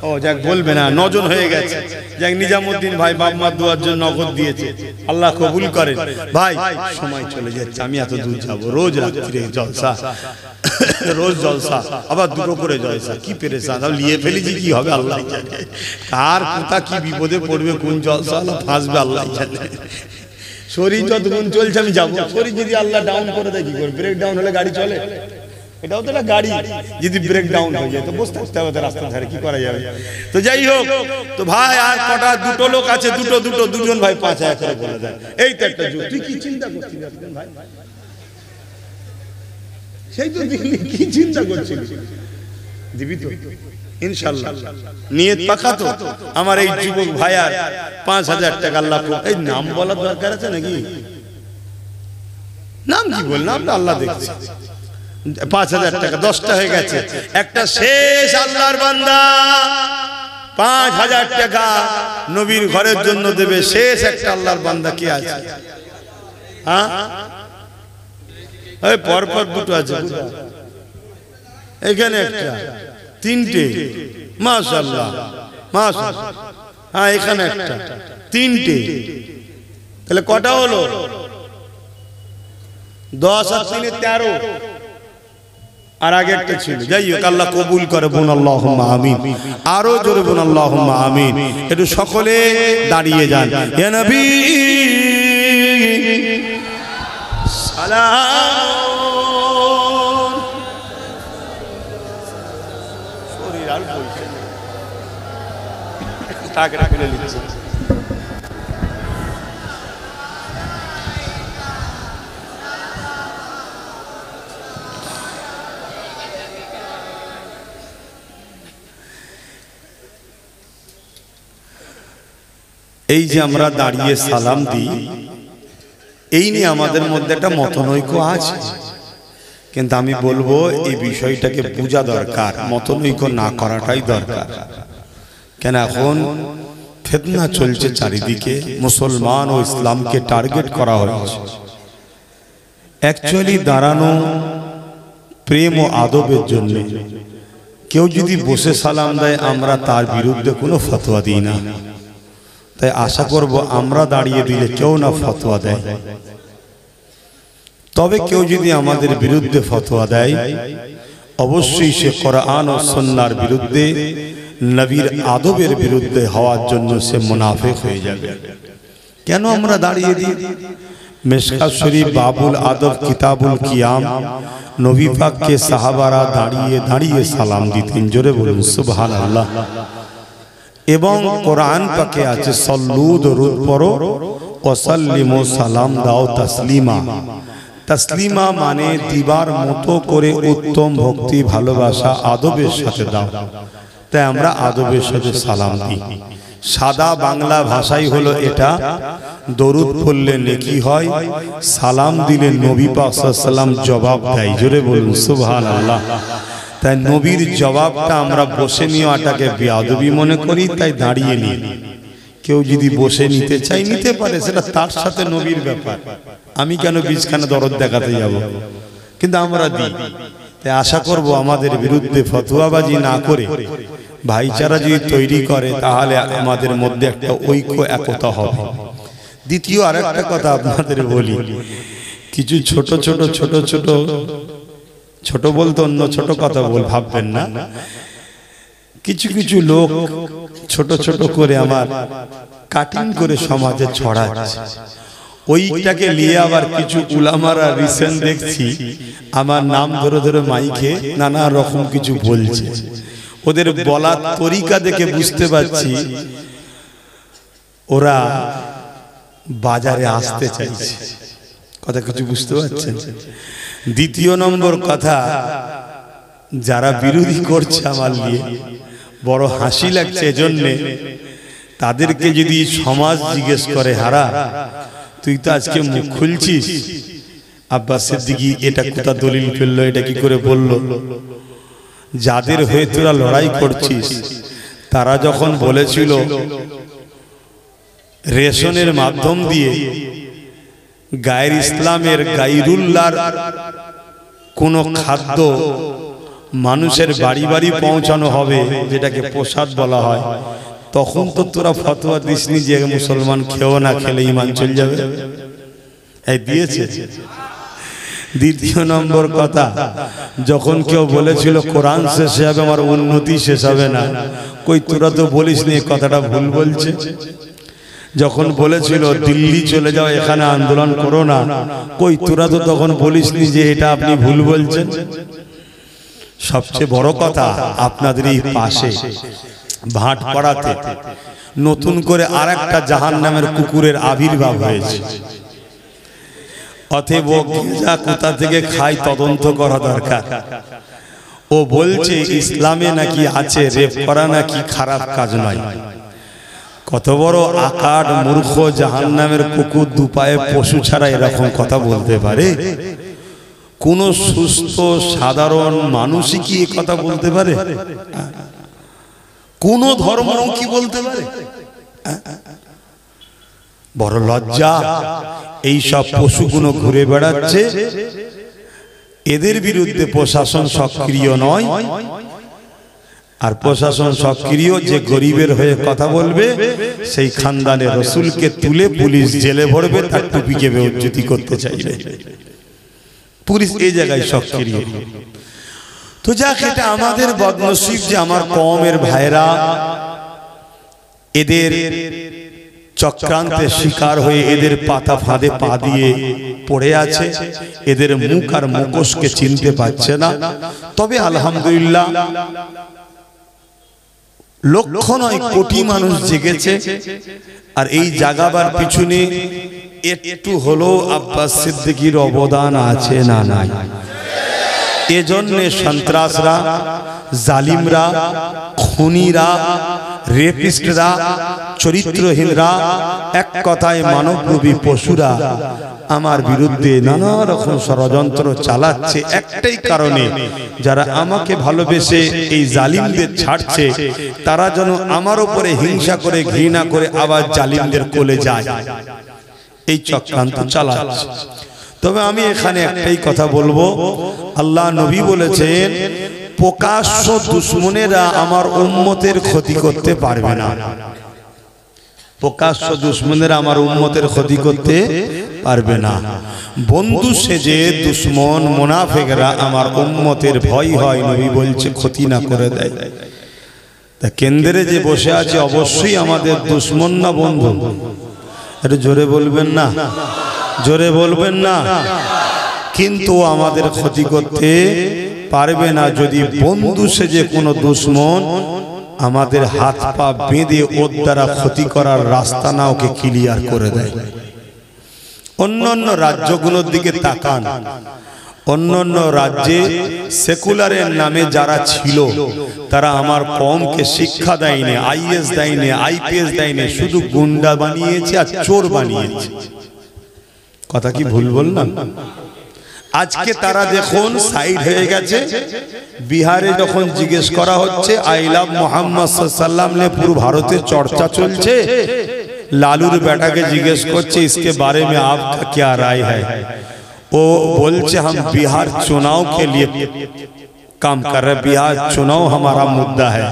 ও যাক, বলবে না, 9 জন হয়ে গেছে। যাক, নিজামুদ্দিন ভাই বাপ মা দুয়ার জন্য নগদ দিয়েছে, আল্লাহ কবুল করেন। ভাই সময় চলে যাচ্ছে, আমি এত দূর যাবো, রোজ রাত্রিরে জলসা, রোজ জলসা, আবার দুটো করে জলসা, কি পেরেশান নিয়ে ফেলেছি, কি হবে আল্লাহ জানে, কার কোথা কি বিপদে পড়বে, কোন জলসা আল্লাহ ফাঁসবে আল্লাহ জানে। শরীর যতক্ষণ চলছে আমি যাবো, শরীর যদি আল্লাহ ডাউন করে দেয় কি করে? ব্রেক ডাউন হলে গাড়ি চলে? এটাও তো একটা গাড়ি, যদি ব্রেক ডাউন হয়ে যায় তো বসে থাকতে হবে রাস্তার ধারে, কি করা যাবে? তো যাই হোক, তো ভাই আর কটা, দুটো লোক আছে, দুজন ভাই 5000 করে বলে দেয়, এই তো একটা যুগ। তুই কি চিন্তা করছিস ভাই? সেই তো দিলি, কি চিন্তা করছিস? দিবি তো ইনশাআল্লাহ, নিয়ত পাকা তো? আমার এই যুবক ভাই আর 5000 টাকা আল্লাহ, এই নাম বলার দরকার আছে নাকি? নাম কি বললাম, আল্লাহ দেখছে। 5000 টাকা, 10টা হয়ে গেছে, একটা শেষ আল্লাহর বান্দা 5000 টাকা নবীর ঘরের জন্য দেবে, শেষ একটা আল্লাহর বান্দা কি আছে? হ্যাঁ, পরপর দুটো আছে, এখানে একটা, 3টে, মাশাআল্লাহ মাশাআল্লাহ। হ্যাঁ, এখানে একটা, 3টে, তাহলে কটা হলো? 10 আর 3 13, আর আগে একটা ছিল। যাই হোক, আল্লাহ কবুল করে, বোন আল্লাহুম্মা আমিন, আরো জোরে বোন আল্লাহুম্মা আমিন। একটু সকলে দাঁড়িয়ে যান। ইয়া নবী সালাম। শরীর আর বলছে তাকে রাখলে লিখছে। এই যে আমরা দাঁড়িয়ে সালাম দিই, এই নিয়ে আমাদের মধ্যে একটা মতনৈক্য আছে, কিন্তু আমি বলবো এই বিষয়টাকে বোঝা দরকার, মতনৈক্য না করাটাই দরকার। কেন এখন ফিতনা চলছে চারিদিকে, মুসলমান ও ইসলামকে টার্গেট করা হয়েছে। অ্যাকচুয়ালি দাঁড়ানো প্রেম ও আদবের জন্য। কেউ যদি বসে সালাম দেয় আমরা তার বিরুদ্ধে কোনো ফতোয়া দিই না, তাই আশা করব আমরা দাঁড়িয়ে দিলে কেউ না ফতোয়া দেয়। তবে কেউ যদি আমাদের বিরুদ্ধে ফতোয়া দেয় অবশ্যই সে কোরআন ও সুন্নাহর বিরুদ্ধে, নবীর আদবের বিরুদ্ধে হওয়ার জন্য সে মুনাফিক হয়ে যাবে। কেন আমরা দাঁড়িয়ে দিই? মিশকাত শরীফ বাবুল আদব কিতাবুল কিয়াম, নবী পাককে সাহাবারা দাঁড়িয়ে দাঁড়িয়ে সালাম দিতেন। জোরে বলুন সুবহানাল্লাহ। এবং কোরআন পাকে আছে সল্লু দরুদ পড়ো ওয়া সাল্লিমু, সালাম দাও তাসলিমা। তাসলিমা মানে দিবার মতো করে উত্তম ভক্তি ভালোবাসা আদবের সাথে দাও। তাই আমরা আদবের সাথে সালাম দিই। সাদা বাংলা ভাষাই হলো এটা। দরুদ পড়লে নেকি হয়, সালাম দিলে নবী পাক সাল্লাল্লাহু আলাইহি ওয়াসাল্লাম জবাব দেয়। জোরে বলুন সুবহানাল্লাহ। তাই নবীর জবাবটা আমরা বসে নেওয়াটাকে বেয়াদবি মনে করি, তাই দাঁড়িয়ে নিই। কেউ যদি বসে নিতে চাই নিতে পারে, সেটা তার সাথে নবীর ব্যাপার। আমি কেন বীজখানে দরদ দেখাতে যাব? কিন্তু আমরা দিই। তাই আশা করব আমাদের বিরুদ্ধে ফতোয়াবাজি না করে ভাইচারা যদি তৈরি করে তাহলে আমাদের মধ্যে একটা ঐক্য একতা হবে। দ্বিতীয় আরেকটা কথা আপনাদের বলি, কিছু ছোট ছোট ছোট ছোট ছোট বলতে অন্য ছোট কথা ভাববেন না। কিছু কিছু লোক ছোট ছোট করে আমার কাটিং করে সমাজে ছড়াচ্ছে। ওইটাকে নিয়ে আবার কিছু উলামারা রিসেন্ট দেখছি আমার নাম ধরে ধরে মাইকে নানা রকম কিছু বলছে। ওদের বলার তরিকা দেখে বুঝতে পারছি ওরা বাজারে আসতে চাইছে। কথা কিছু বুঝতে পারছেন? দ্বিতীয় নম্বর কথা, যারা বিরোধী করছে আমার নিয়ে বড় হাসি লাগছে। এজন্যে তাদেরকে যদি সমাজ জিজ্ঞেস করে, হারা তুই তো আজকে মুখ খুলছিস, আব্বাস সিদ্দিকী এটা কোথা দলিল ফেললো, এটা কি করে বললো? যাদের হয়ে তোরা লড়াই করছিস তারা যখন বলেছিল রেশনের মাধ্যম দিয়ে গায়ের ইসলামের গায়রুল্লাহর কোন খাদ্য মানুষের বাড়ি বাড়ি পৌঁছানো হবে, যেটাকে প্রসাদ বলা হয়, তখন তো তোরা ফতোয়া দিসনি যে মুসলমান খেও না, খেলে ঈমান চলে যাবে। এই দিয়েছে। দ্বিতীয় নম্বর কথা, যখন কেউ বলেছিল কোরআন শেষ হবে আমার উন্নতি শেষ হবে না, কই তোরা তো বলিসনি, কথাটা ভুল বলছে। যখন বলেছিল দিল্লি চলে যাও, এখানে আন্দোলন করো না, কই তোরা তো তখন বলিসনি যে এটা আপনি ভুল বলছেন। সবচেয়ে বড় কথা, আপনাদের এই পাশে ভাটপাড়াতে নতুন করে আরেকটা জাহান্নামের কুকুরের আবির্ভাব হয়েছে। অতএব গেঁজা কোথা থেকে খায় তদন্ত করা দরকার। ও বলছে ইসলামে নাকি আছে রেপ করা নাকি খারাপ কাজ নয়। কত বড় আকার মূর্খ জাহান্নামের কুকুর, দুপায়ে পশু ছাড়া এরকম কথা বলতে পারে? কোন সুস্থ সাধারণ মানুষই কি এই কথা বলতে পারে? কোন ধর্ম কি বলতে পারে? বড় লজ্জা। এই সব পশুগুলো ঘুরে বেড়াচ্ছে, এদের বিরুদ্ধে প্রশাসন সক্রিয় নয়। আর প্রশাসন সক্রিয় যে গরিবের হয়ে কথা বলবে সেই খানদানে রসুলকে তুলে পুলিশ জেলে ভরবে, তার টুপিকে বেইজ্জতি করতে চাইবে। পুলিশ এই জায়গায় সক্রিয়। তো যাক, এটা আমাদের বদনসিব যে আমার কওমের ভাইরা এদের চক্রান্তের শিকার হয়ে এদের পাতা ফাঁদে পা দিয়ে পড়ে আছে, এদের মুখ আর মুখোশকে চিনতে পারছে না। তবে আলহামদুলিল্লাহ লক্ষ নয় কোটি মানুষ জেগেছে। আর এই জাগাবার পিছনে একটু হলো আব্বাস সিদ্দিকীর অবদান আছে না নাই? এজন্য সন্ত্রাসরা, জালিমরা, খুনিরা, রেপিস্টরা, চরিত্রহীনরা, এক কথায় মানবরূপী পশুরা আমার বিরুদ্ধে নানা রকম ষড়যন্ত্র চালাচ্ছে একটাই কারণে, যারা আমাকে ভালোবেসে এই জালিমদের ছাড়ছে তারা যেন আমার উপরে হিংসা করে ঘৃণা করে আবার জালিমদের কোলে যায়, এই চক্রান্ত চালাচ্ছে। তবে আমি এখানে একটাই কথা বলবো, আল্লাহ নবী বলেছেন প্রকাশ্য দুশমনেরা আমার উম্মতের ক্ষতি করতে পারবে না। প্রকাশ্য দুশমনেরা আমার উম্মতের ক্ষতি করতে পারবে না। বন্ধু সেজে দুশমন মুনাফিকরা আমার উম্মতের ভয় হয়, নবী বলছে ক্ষতি না করে দেয়। তা কেন্দ্রে যে বসে আছে অবশ্যই আমাদের দুশমন না বন্ধু? একটু জোরে বলবেন না, জোরে বলবেন না। কিন্তু আমাদের ক্ষতি করতে পারবে না যদি বন্ধু সেজে কোনো দুশমন আমাদের হাত পা বেঁধে ওর দ্বারা ক্ষতি করার রাস্তা না ওকে ক্লিয়ার করে দেয়। অন্যান্য রাজ্যগুলোর দিকে তাকান, অন্যান্য রাজ্যে সেকুলারের নামে যারা ছিল তারা আমার কমকে শিক্ষা দেয়নি, আইএস দেয়নি, আইপিএস দেয়নি, শুধু গুন্ডা বানিয়েছে আর চোর বানিয়েছে। কথা কি ভুল বললাম? আজকে তারা দেখুন সাইড হয়ে গেছে। বিহারে যখন জিজ্ঞেস করা হচ্ছে আই লাভ মোহাম্মদ সাল্লাল্লাহু আলাইহি পুরো ভারতে চর্চা চলছে, লালুর বেটাকে জিজ্ঞেস করছে इसके बारे में आपका क्या राय है? वो बोलছে हम बिहार चुनाव के लिए काम कर रहे, बिहार चुनाव हमारा मुद्दा है।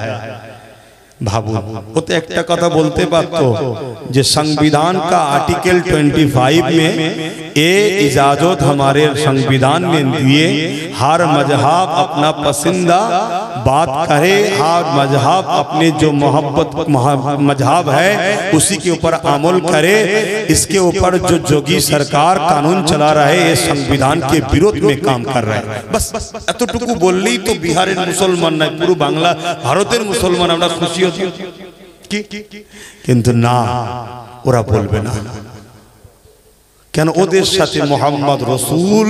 भाबू वो तो एक कथा बोलते पारतो जे संविधान का आर्टिकल 25 में ये इजाजत हमारे संविधान में दिए, हर मजहब अपना पसंदीदा बात करे, हर मजहब अपने जो मोहब्बत मजहब है उसी के ऊपर अमल करे। इसके ऊपर जो जोगी सरकार कानून चला रहे ये संविधान के विरोध में काम कर रहे हैं। बस एतटुकु बोललेই तो बिहारेर मुसलमान ना पुरो बांग्ला भारतेर मुसलमान আমরা খুশি হই। কিন্তু না, ওরা বলবে না। কেন? ওদের সাথে মোহাম্মদ রসুল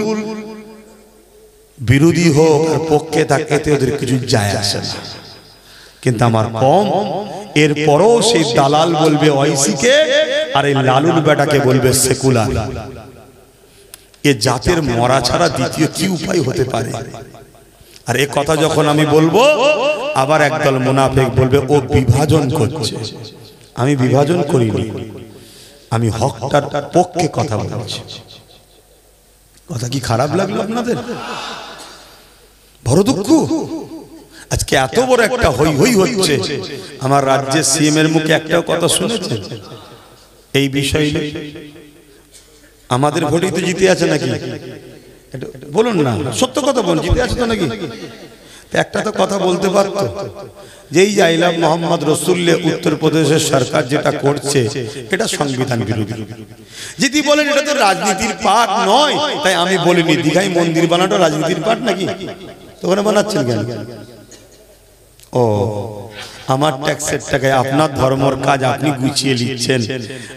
বিরোধী হোক আর পক্ষে থাকে এতে ওদের কিছু যায় আসে না। কিন্তু আমার কম এরপরও সেই দালাল বলবে ওয়াইসিকে, আর এই লালুর বেটাকে বলবে সেকুলার। এ জাতের মরা ছাড়া দ্বিতীয় কি উপায় হতে পারে? আর এই কথা যখন আমি বলবো আবার একদল মুনাফিক বলবে ও বিভাজন করছে। আমি বিভাজন করিনি, আমি হকটার পক্ষে কথা বলছি। কথা কি খারাপ লাগলো আপনাদের? বড় দুঃখ। আজকে এত বড় একটা হই হই হচ্ছে, আমার রাজ্যের সিএম এর মুখে একটাও কথা শুনেছেন এই বিষয়ে? আমাদের ভোটেই তো জিতে আছে নাকি? বলুন না, সত্য কথা বলুন, জিতে আছে তো নাকি? একটা তো কথা বলতে পারতো যেই আইলাম মোহাম্মদ রসুল্লে উত্তরপ্রদেশের সরকার যেটা করছে এটা সংবিধান বিরোধী। যদি বলেন এটা তো রাজনীতির পার্ট নয়, তাই আমি বলিনি দীঘায় মন্দির বানানো রাজনীতির পার্ট নাকি? তো ওখানে বানাচ্ছেন কেন? ও আমার ট্যাক্সের টাকায় আপনার ধর্মের কাজ আপনি গুছিয়ে নিচ্ছেন,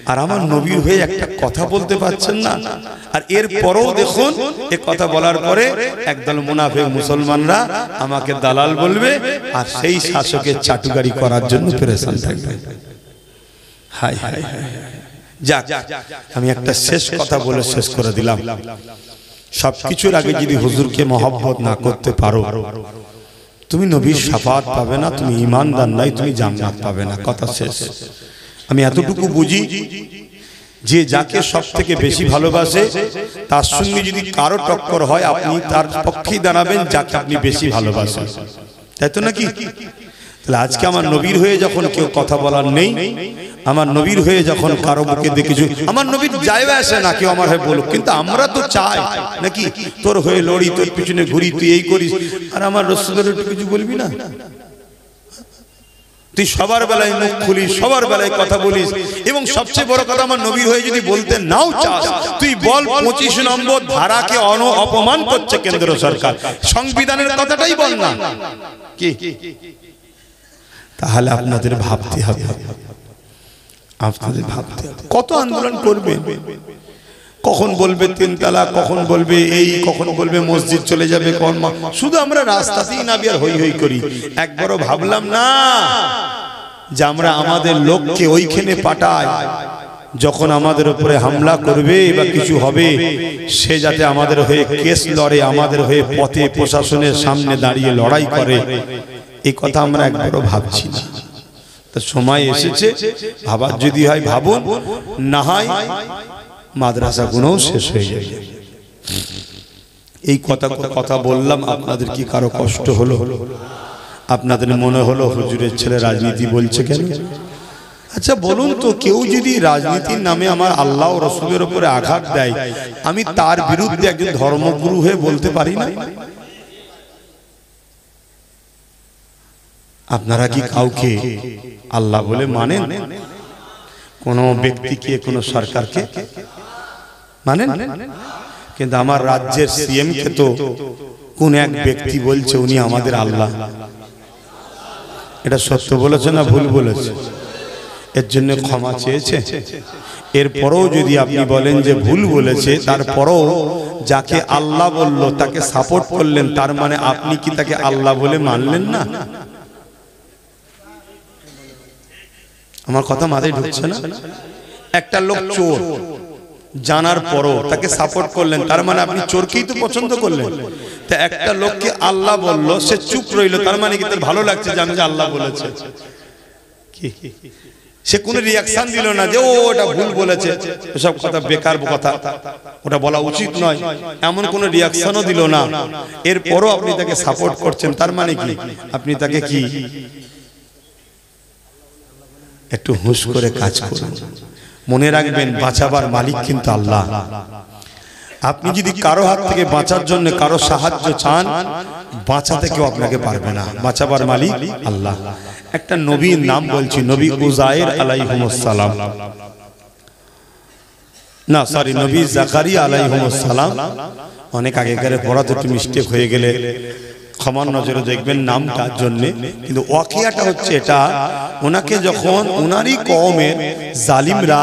আর আমার নবীর হয়ে একটা কথা বলতে পারছেন না। আর এর পরেও দেখুন এ কথা বলার পরে একদল মুনাফিক মুসলমানরা আমাকে দালাল বলবে, আর সেই শাসকের চাটুকারি করার জন্য পেরেশান থাকবে। হায় হায় হায়। যাক, আমি একটা শেষ কথা বলে শেষ করে দিলাম। সবকিছুর আগে যদি হুজুরকে মহব্বত না করতে পারো তুমি নবীর শাফাত পাবে না, তুমি ঈমানদার নাই, তুমি জান্নাত পাবে না। কথা শেষ। আমি এতটুকু বুঝি যে যাকে সবথেকে বেশি ভালোবাসে তার সঙ্গে যদি কারো টক্কর হয় আপনি তার পক্ষেই দাঁড়াবেন যাকে আপনি বেশি ভালোবাসেন, তাই তো নাকি? তাহলে আজকে আমার নবীর হয়ে যখন কেউ কথা বলার নেই, আমার নবীর হয়ে যখন কারো মুখে দেখেছি, আমার নবীর যাইবে আসে না কেউ আমার হয়ে বলুক, কিন্তু আমরা তো চাই নাকি তোর হয়ে লড়ি, তোর পিছনে ঘুরি, তুই এই করিস, আর আমার রাসূলের একটু কিছু বলবি না? তুই সবার বেলায় মুখ খুলিস, সবার বেলায় কথা বলিস, এবং সবচেয়ে বড় কথা আমার নবীর হয়ে যদি বলতে নাও চাস তুই বল 25 নম্বর ধারাকে অপমান করছে কেন্দ্র সরকার, সংবিধানের কথাটাই বল না কি? তাহলে আপনাদের ভাবতে হবে, আপনাদের ভাবতে হবে কত আন্দোলন করবে, কখন বলবে 3 তালাক, কখন বলবে এই, কখন বলবে মসজিদ চলে যাবে, শুধু আমরা রাস্তাতেই না বিয়ার হই হই করি। একবারও ভাবলাম না যে আমরা আমাদের লোককে ওইখানে পাঠাই, যখন আমাদের উপরে হামলা করবে বা কিছু হবে সে যাতে আমাদের হয়ে কেস লড়ে, আমাদের হয়ে পথে প্রশাসনের সামনে দাঁড়িয়ে লড়াই করে, এই কথা আমরা একবারও ভাবছি না। তো সময় এসেছে, ভাবার যদি হয় ভাবুন, না হয় মাদ্রাসাগুলোও শেষ হয়ে যাবে। এই কথা বললাম, আপনাদের কি কারো কষ্ট হলো? আপনাদের মনে হলো হুজুরের ছেলে রাজনীতি বলছে কেন? আচ্ছা বলুন তো, কেউ যদি রাজনীতির নামে আমার আল্লাহ ও রাসূলের উপরে আঘাত দেয়, আমি তার বিরুদ্ধে একজন ধর্মগুরু হয়ে বলতে পারি না? আপনারা কি কাউকে আল্লাহ বলে মানেন? কোন ব্যক্তিকে, কোন সরকারকে মানেন? কিন্তু আমার রাজ্যের সিএম কে তো কোন এক ব্যক্তি বলছে উনি আমাদের আল্লাহ। এটা সত্য বলেছে না ভুল বলেছে? এর জন্য ক্ষমা চেয়েছে। এরপরও যদি আপনি বলেন যে ভুল বলেছে, তারপরও যাকে আল্লাহ বলল তাকে সাপোর্ট করলেন, তার মানে আপনি কি তাকে আল্লাহ বলে মানলেন না? আমার কথা মাথায় ঢুকছে না? একটা লোক চোর জানার পরও তাকে সাপোর্ট করলেন, তার মানে আপনি চোরকেই তো পছন্দ করলেন। তা একটা লোককে আল্লাহ বলল, সে চুপ রইল, তার মানে কি তার ভালো লাগছে যে আমি যে আল্লাহ বলেছে? কি সে কোনো রিয়াকশন দিল না যে ও ওটা ভুল বলেছে, এসব কথা বেকার কথা, ওটা বলা উচিত নয়, এমন কোনো রিয়াকশনও দিল না। এরপরও আপনি তাকে সাপোর্ট করছেন, তার মানে কি আপনি তাকে কি? একটু হুঁশ করে কাজ করুন। মনে রাখবেন, বাঁচাবার মালিক কিন্তু আল্লাহ। আপনি যদি কারো হাত থেকে বাঁচার জন্য কারো সাহায্য চান, বাঁচাতে কেউ আপনাকে পারবে না, বাঁচাবার মালিক আল্লাহ। একটা নবীর নাম বলছি, নবী উযায়ের আলাইহিস সালাম, না সরি নবী জাকারিয়া আলাইহিস সালাম। অনেক আগেকার পড়াতে একটু মিস্টেক হয়ে গেলে ক্ষমার নজরে দেখবেন নামটার জন্য। কিন্তু ওয়াকিয়াটা হচ্ছে এটা, ওনাকে যখন ওনারই কওমের জালিমরা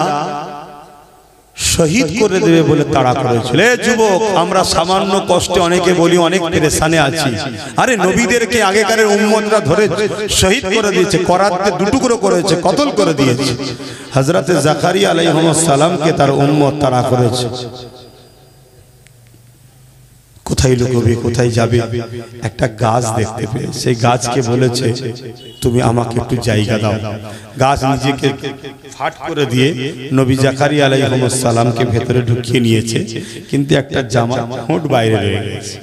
শহীদ করে দেবে বলে তাড়া করেছিল, যুবক আমরা সামান্য কষ্টে অনেকে বলি অনেক পেরেশানে আছি, আরে নবীদেরকে আগেকারের উম্মতরা ধরে শহীদ করে দিয়েছে, করাতে দুটুকরো করেছে, কতল করে দিয়েছে। হযরতে জাকারিয়া আলাইহিস সালামকে তার উম্মত তাড়া করেছে। কোথায় লুকোবে, কোথায় যাবে? একটা গাছ দেখতে পেয়ে সেই গাছকে বলেছে তুমি আমাকে একটু জায়গা দাও। গাছ নিজেকে ফাট করে দিয়ে নবী জাকারিয়া আলাইহিস সালামকে ভেতরে ঢুকিয়ে নিয়েছে, কিন্তু একটা জামার ফোঁট বাইরে রয়ে গেছে।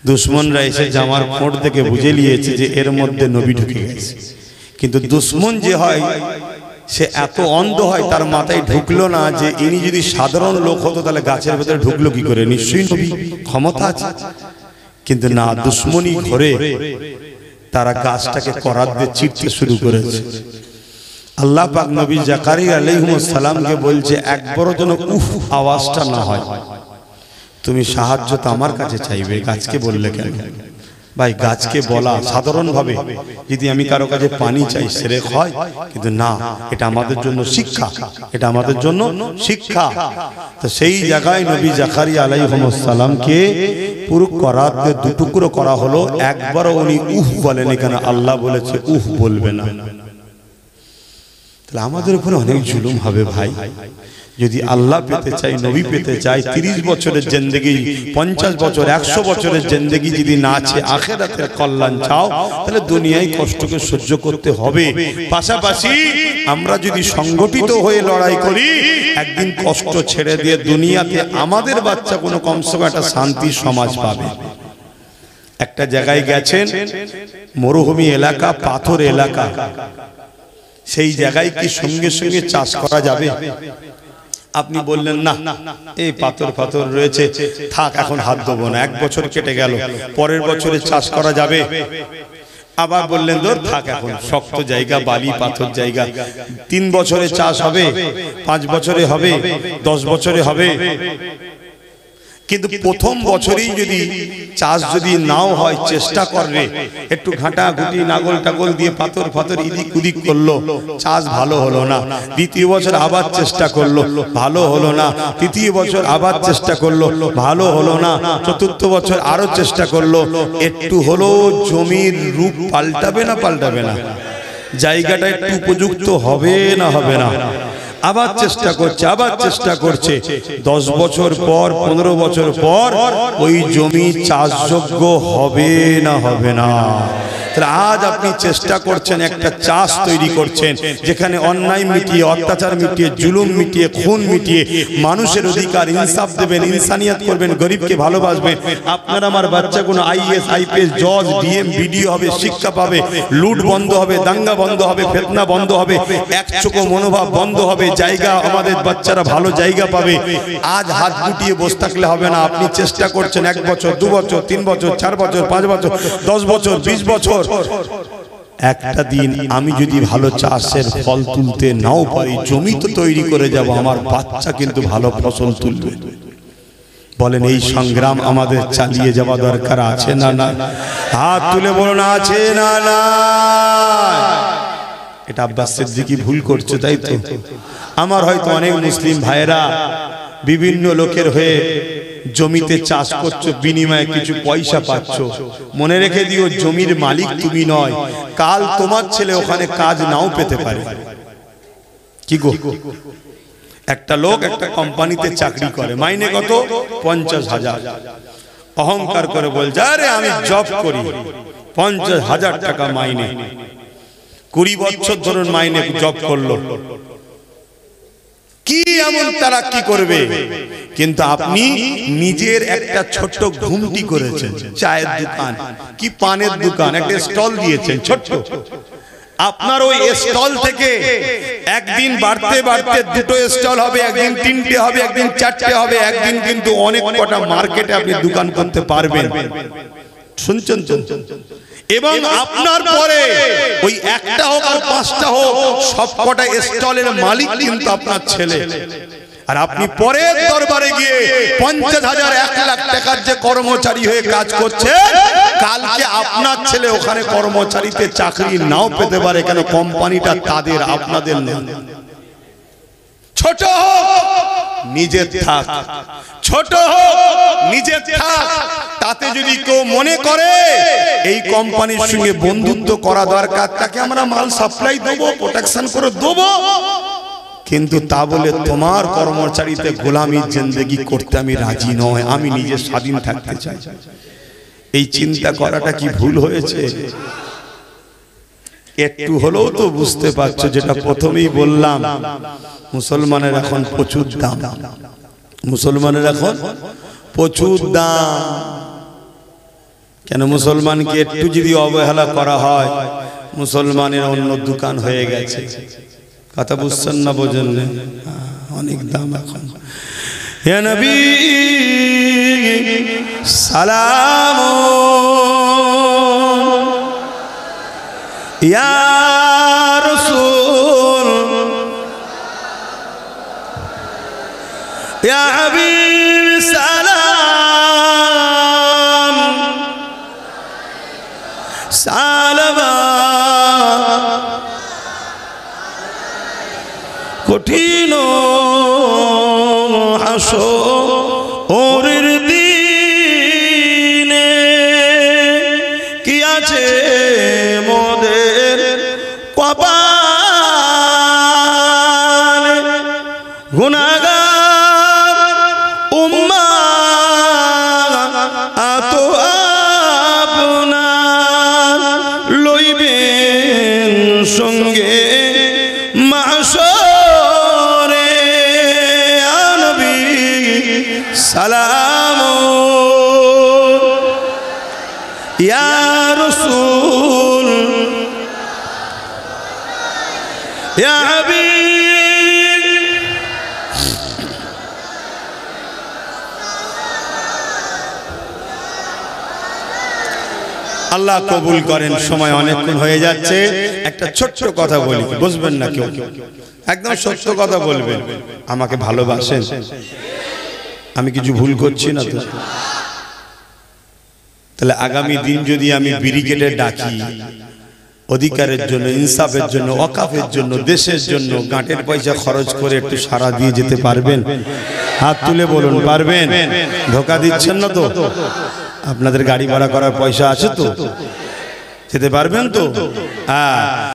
দুশমনরা এসে জামার ফোঁট থেকে বুঝে নিয়েছে যে এর মধ্যে নবী ঢুকে গেছে। কিন্তু দুশমন যে হয় সে এত অন্ধ হয়, তার মাথায় ঢুকলো না যে ইনি যদি সাধারণ লোক হতো তাহলে গাছের ভেতরে ঢুকলো কি করে, নিশ্চয়ই নবী, ক্ষমতা আছে। কিন্তু না, দুশমনি ঘরে তারা গাছটাকে করাত দিয়ে চিরতে শুরু করেছে। আল্লাহ পাক নবী জাকারিয়া আলাইহিস সালামকে বলছে একবারও যেন উফ আওয়াজটা না হয়, তুমি সাহায্য তো আমার কাছে চাইবে, গাছকে বললে কেন? ভাই গাছকে বলা সাধারণভাবে যদি আমি কারো কাছে পানি চাই শিরক হয়, কিন্তু না, এটা আমাদের জন্য শিক্ষা, এটা আমাদের জন্য শিক্ষা। তো সেই জায়গায় নবী জাকারিয়া আলাইহিস সালামকে পুরো করাত দিয়ে দুটুকরো করা হলো, একবারও উনি উফ বলেন, এখানে আল্লাহ বলেছে উফ বলবে না। তাহলে আমাদের উপরে অনেক জুলুম হবে ভাই। যদি আল্লাহ পেতে চাই, নবী পেতে চাই, 30 বছরের জিন্দেগি, 50 বছর, 100 বছরের জিন্দেগি যদি না আছে, আখিরাতের কল্যাণ চাও, তাহলে দুনিয়ায় কষ্টকে সহ্য করতে হবে। পাশাপাশি আমরা যদি সংগঠিত হয়ে লড়াই করি, একদিন কষ্ট ছেড়ে দিয়ে দুনিয়াতে আমাদের বাচ্চা কোনো কমসে কম একটা শান্তি সমাজ পাবে। একটা জায়গায় গেছেন, মরুভূমি এলাকা, পাথর এলাকা, সেই জায়গায় কি সঙ্গে সঙ্গে চাষ করা যাবে? আপনি বললেন না, এই পাথর পাথর রয়েছে, থাক এখন হাত দেবো না, 1 বছর কেটে গেল, পরের বছরে চাষ করা যাবে। আবার বললেন ধর থাক, এখন শক্ত জায়গা, বালি পাথর জায়গা, 3 বছরে চাষ হবে, 5 বছরে হবে, 10 বছরে হবে। কিন্তু প্রথম বছরেই যদি চাষ যদি নাও হয়, চেষ্টা করবে, একটু ঘাটা ঘুটি নাগল টাগল দিয়ে পাথর ফাথর ইদিক উদিক করলো, চাষ ভালো হলো না। দ্বিতীয় বছর আবার চেষ্টা করলো, ভালো হলো না। তৃতীয় বছর আবার চেষ্টা করলো, ভালো হলো না। চতুর্থ বছর আরো চেষ্টা করলো, একটু হলো জমির রূপ পাল্টাবে না পাল্টাবে না, জায়গাটা একটু উপযুক্ত হবে না হবে না, আবার চেষ্টা করছে, আবার চেষ্টা করছে। 10 বছর পর 15 বছর পর ওই জমি চাষযোগ্য হবে না হবে না। তাহলে আজ আপনি চেষ্টা করছেন, একটা চাষ তৈরি করছেন যেখানে অন্যায় মিটিয়ে, অত্যাচার মিটিয়ে, জুলুম মিটিয়ে, খুন মিটিয়ে মানুষের অধিকার ইনসাফ দেবেন, ইনসানিয়ত করবেন, গরিবকে ভালোবাসবেন। আপনার আমার বাচ্চাগুলো আইএস আইপিএস জজ ডিএম বিডিও হবে, শিক্ষা পাবে, লুট বন্ধ হবে, দাঙ্গা বন্ধ হবে, ফিতনা বন্ধ হবে, একচোখো মনোভাব বন্ধ হবে, জায়গা আমাদের বাচ্চারা ভালো জায়গা পাবে। আজ হাত গুটিয়ে বসে থাকলে হবে না। আপনি চেষ্টা করছেন 1 বছর 2 বছর 3 বছর 4 বছর 5 বছর 10 বছর 20 বছর। একটা দিন আমি যদি ভালো চাষের ফল তুলতে নাও পারি, জমি তো তৈরি করে যাব, আমার বাচ্চা কিন্তু ভালো ফসল তুলবে। বলেন এই সংগ্রাম আমাদের চালিয়ে যাওয়া দরকার আছে না না? হাত তুলে বলুন আছে না না? এটা আব্বাস সিদ্দিকী ভুল করছে, তাই তো? আমার হয়তো অনেক মুসলিম ভাইরা বিভিন্ন লোকের হয়ে জমিতে চাষ করছো, বিনিময়ে কিছু পয়সা পাচ্ছ। মনে রেখে দিও, জমির মালিক তুমি নয়, কাল তোমার ছেলে ওখানে কাজ নাও পেতে পারে। কি গো, একটা লোক একটা কোম্পানিতে চাকরি করে, মাইনে কত? 50,000। অহংকার করে বলছে, আরে আমি জব করি, 50,000 টাকা মাইনে। 20 বছর ধরে মাইনে জব করলো, কি এমন তারা কি করবে? কিন্তু আপনি নিজের একটা ছোট্ট ঘুমটি করেছেন, চায়ের দোকান কি পানের দোকান, একটা স্টল দিয়েছেন ছোট্ট। আপনার ওই স্টল থেকে একদিন বাড়তে বাড়তে 2টো স্টল হবে, একদিন 3টে হবে, একদিন 4টে হবে, একদিন কিন্তু অনেক কটা মার্কেটে আপনি দোকান করতে পারবেন। শুনছেন তো? এবং আপনার পরে ওই একটা হোক আর 5টা হোক, সবকটা স্টলের মালিক কিন্তু আপনার ছেলে। আর আপনি পরের দরবারে গিয়ে 50,000 1 লাখ টাকার যে কর্মচারী হয়ে কাজ করছে, কালকে আপনার ছেলে ওখানে কর্মচারীতে চাকরি নাও পেতে পারে। কেন? কোম্পানিটা তাদের, আপনাদের না। ছোট হোক নিজের থাক, ছোট হোক নিজের থাক। তাতে যদি কেউ মনে করে এই কোম্পানির সঙ্গে বন্ধুত্ব করা দরকার, তাকে আমরা মাল সাপ্লাই দেবো, প্রোটেকশন করে দেবো, কিন্তু তা বলে তোমার কর্মচারীতে গোলামির জিন্দেগি করতে আমি রাজি নয়, আমি নিজে স্বাধীন থাকতে চাই। এই চিন্তা করাটা কি ভুল হয়েছে? একটু হলেও তো বুঝতে পারছো, যেটা প্রথমেই বললাম, মুসলমানের এখন প্রচুর দাম, মুসলমানের এখন প্রচুর দাম। কেন? মুসলমানকে একটু যদি অবহেলা করা হয়, মুসলমানের অন্য দোকান হয়ে গেছে। কথা বুঝছেন না? বোঝেন না? অনেক দাম এখন। হে নবী সালাম, ইয়া রাসূল, ইয়া হাবিব সালাম, সালামা কঠিন হাসরের দিনে কি আছে মোদের কপালে, গুনাহগার উম্মাত আপনার লইবেন সঙ্গে মাহশরে। নবী সালাম, ইয়া রাসূল, ইয়া হাবিব। আল্লাহ কবুল করেন। সময় অনেকক্ষণ হয়ে যাচ্ছে, একটা ছোট্ট কথা বলি, বুঝবেন না কেউ, একদম সত্য কথা বলবেন। আমাকে ভালোবাসেন? আমি কিছু ভুল করছি না তো? তাহলে আগামী দিন যদি আমি ব্রিগেডে ডাকি অধিকারের জন্য, ইনসাফের জন্য, ওয়াকাফের জন্য, দেশের জন্য গাঁটের পয়সা খরচ করে একটু সারা দিয়ে যেতে পারবেন? হাত তুলে বলুন পারবেন? ধোকা দিচ্ছেন না তো? আপনাদের গাড়ি ভাড়া করার পয়সা আছে তো? যেতে পারবেন তো? হ্যাঁ।